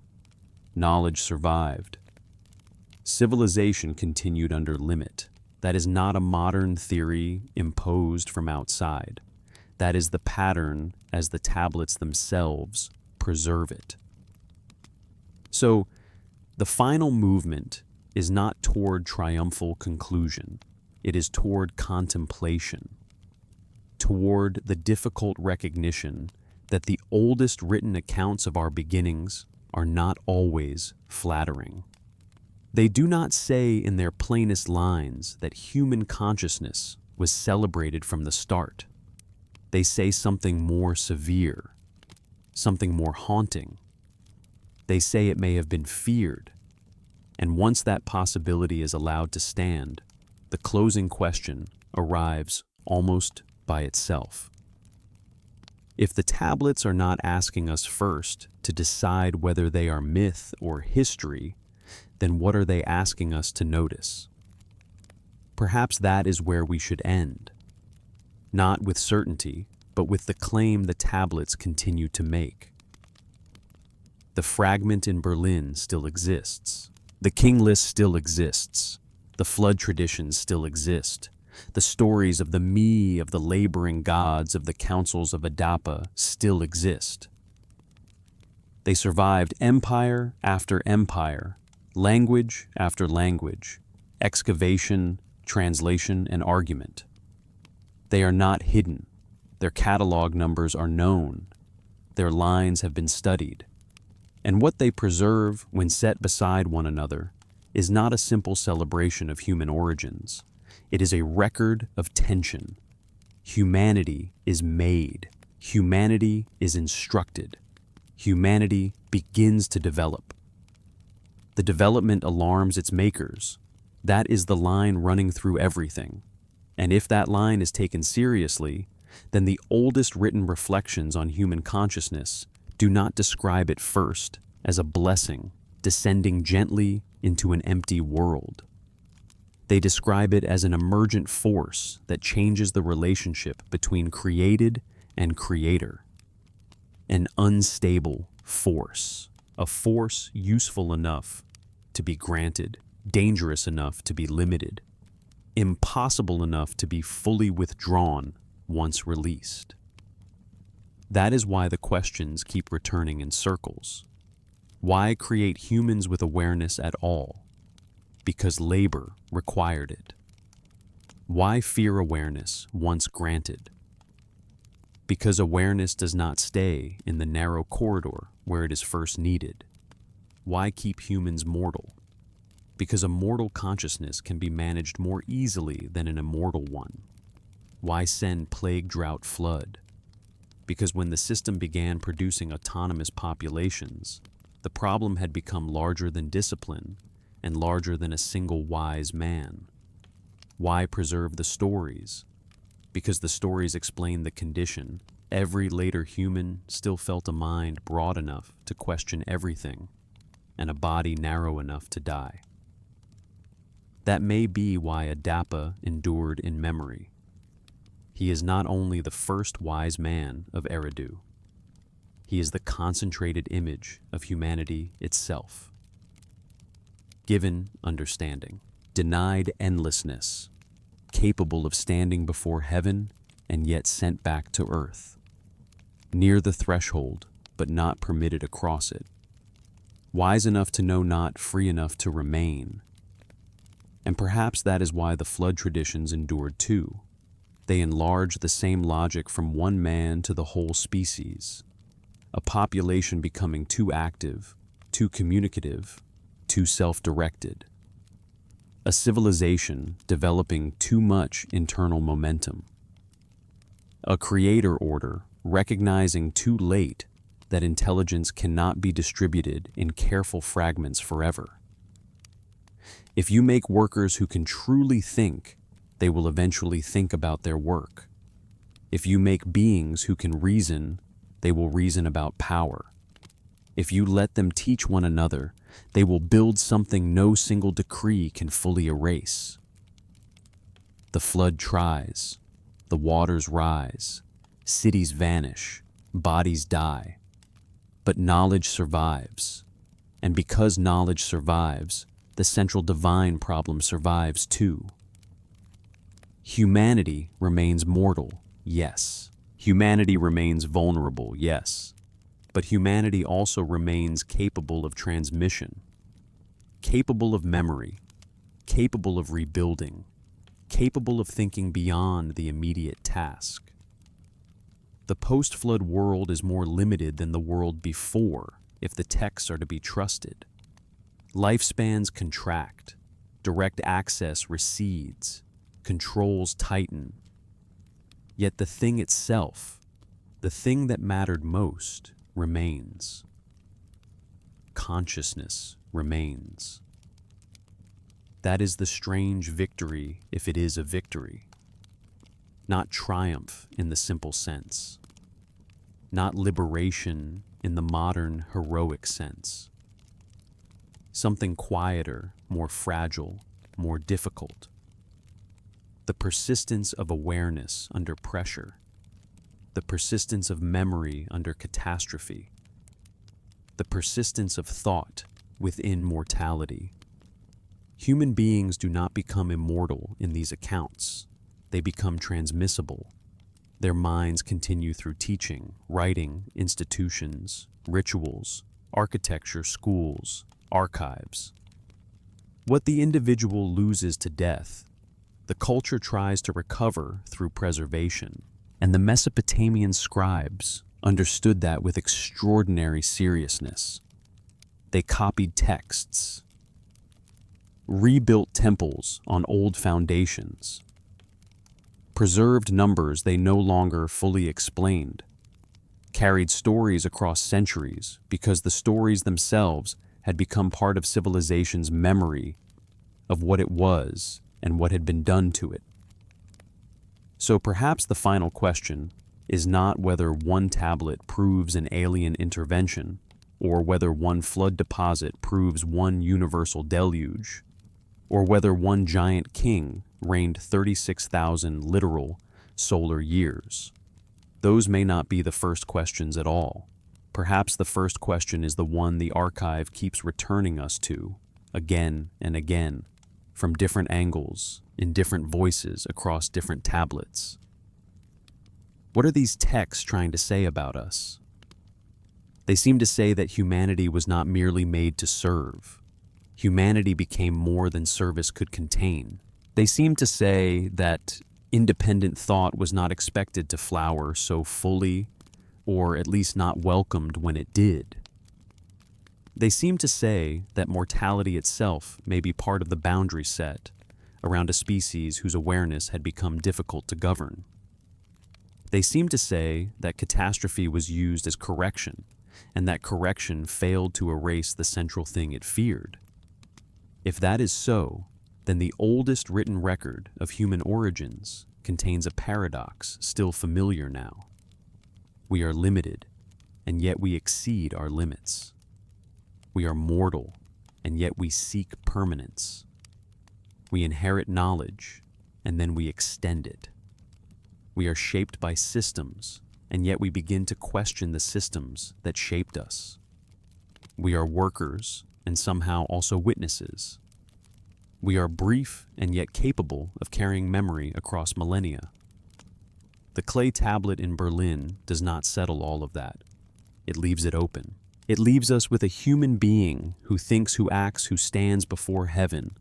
Knowledge survived. Civilization continued under limit. That is not a modern theory imposed from outside. That is the pattern as the tablets themselves preserve it. So, the final movement is not toward triumphal conclusion. It is toward contemplation, toward the difficult recognition that the oldest written accounts of our beginnings are not always flattering. They do not say in their plainest lines that human consciousness was celebrated from the start. They say something more severe, something more haunting. They say it may have been feared. And once that possibility is allowed to stand, the closing question arrives almost by itself. If the tablets are not asking us first to decide whether they are myth or history, then what are they asking us to notice? Perhaps that is where we should end. Not with certainty, but with the claim the tablets continue to make. The fragment in Berlin still exists. The king list still exists. The flood traditions still exist. The stories of the me of the laboring gods of the councils of Adapa still exist. They survived empire after empire, language after language, excavation, translation, and argument. They are not hidden. Their catalog numbers are known. Their lines have been studied. And what they preserve when set beside one another is not a simple celebration of human origins. It is a record of tension. Humanity is made. Humanity is instructed. Humanity begins to develop. The development alarms its makers. That is the line running through everything. And if that line is taken seriously, then the oldest written reflections on human consciousness do not describe it first as a blessing descending gently into an empty world. They describe it as an emergent force that changes the relationship between created and creator. An unstable force, a force useful enough to be granted, dangerous enough to be limited, impossible enough to be fully withdrawn once released. That is why the questions keep returning in circles. Why create humans with awareness at all? Because labor required it. Why fear awareness once granted? Because awareness does not stay in the narrow corridor where it is first needed. Why keep humans mortal? Because a mortal consciousness can be managed more easily than an immortal one. Why send plague, drought, flood? Because when the system began producing autonomous populations, the problem had become larger than discipline and larger than a single wise man. Why preserve the stories? Because the stories explain the condition. Every later human still felt a mind broad enough to question everything and a body narrow enough to die. That may be why Adapa endured in memory. He is not only the first wise man of Eridu, he is the concentrated image of humanity itself. Given understanding, denied endlessness, capable of standing before heaven and yet sent back to earth, near the threshold but not permitted across it, wise enough to know not, free enough to remain. And perhaps that is why the flood traditions endured too. They enlarged the same logic from one man to the whole species, a population becoming too active, too communicative, too self-directed, a civilization developing too much internal momentum, a creator order recognizing too late that intelligence cannot be distributed in careful fragments forever. If you make workers who can truly think, they will eventually think about their work. If you make beings who can reason, they will reason about power. If you let them teach one another, they will build something no single decree can fully erase. The flood tries, the waters rise, cities vanish, bodies die. But knowledge survives. And because knowledge survives, the central divine problem survives too. Humanity remains mortal, yes. Humanity remains vulnerable, yes. But humanity also remains capable of transmission, capable of memory, capable of rebuilding, capable of thinking beyond the immediate task. The post-flood world is more limited than the world before, if the texts are to be trusted. Lifespans contract, direct access recedes, controls tighten. Yet the thing itself, the thing that mattered most, remains. Consciousness remains. That is the strange victory, if it is a victory. Not triumph in the simple sense. Not liberation in the modern heroic sense. Something quieter, more fragile, more difficult. The persistence of awareness under pressure. The persistence of memory under catastrophe. The persistence of thought within mortality. Human beings do not become immortal in these accounts. They become transmissible. Their minds continue through teaching, writing, institutions, rituals, architecture, schools, archives. What the individual loses to death, the culture tries to recover through preservation. And the Mesopotamian scribes understood that with extraordinary seriousness. They copied texts, rebuilt temples on old foundations, preserved numbers they no longer fully explained, carried stories across centuries because the stories themselves had become part of civilization's memory of what it was and what had been done to it. So perhaps the final question is not whether one tablet proves an alien intervention or whether one flood deposit proves one universal deluge, or whether one giant king reigned 36,000 literal solar years. Those may not be the first questions at all. Perhaps the first question is the one the archive keeps returning us to, again and again, from different angles, in different voices, across different tablets. What are these texts trying to say about us? They seem to say that humanity was not merely made to serve. Humanity became more than service could contain. They seem to say that independent thought was not expected to flower so fully, or at least not welcomed when it did. They seem to say that mortality itself may be part of the boundary set around a species whose awareness had become difficult to govern. They seem to say that catastrophe was used as correction, and that correction failed to erase the central thing it feared. If that is so, then the oldest written record of human origins contains a paradox still familiar now. We are limited, and yet we exceed our limits. We are mortal, and yet we seek permanence. We inherit knowledge, and then we extend it. We are shaped by systems, and yet we begin to question the systems that shaped us. We are workers, and somehow also witnesses. We are brief and yet capable of carrying memory across millennia. The clay tablet in Berlin does not settle all of that. It leaves it open. It leaves us with a human being who thinks, who acts, who stands before heaven,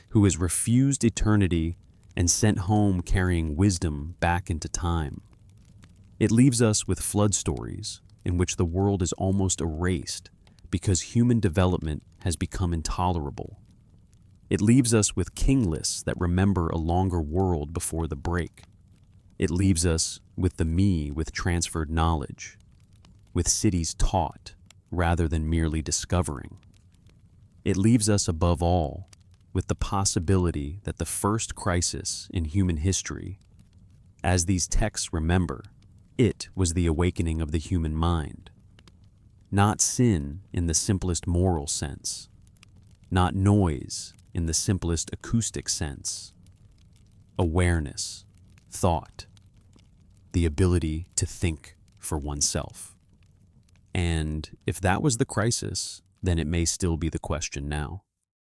who has refused eternity and sent home carrying wisdom back into time. It leaves us with flood stories in which the world is almost erased because human development has become intolerable. It leaves us with king lists that remember a longer world before the break. It leaves us with the me with transferred knowledge, with cities taught rather than merely discovering. It leaves us above all with the possibility that the first crisis in human history, as these texts remember, it was the awakening of the human mind. Not sin in the simplest moral sense, not noise in the simplest acoustic sense. Awareness, thought, the ability to think for oneself. And if that was the crisis, then it may still be the question now.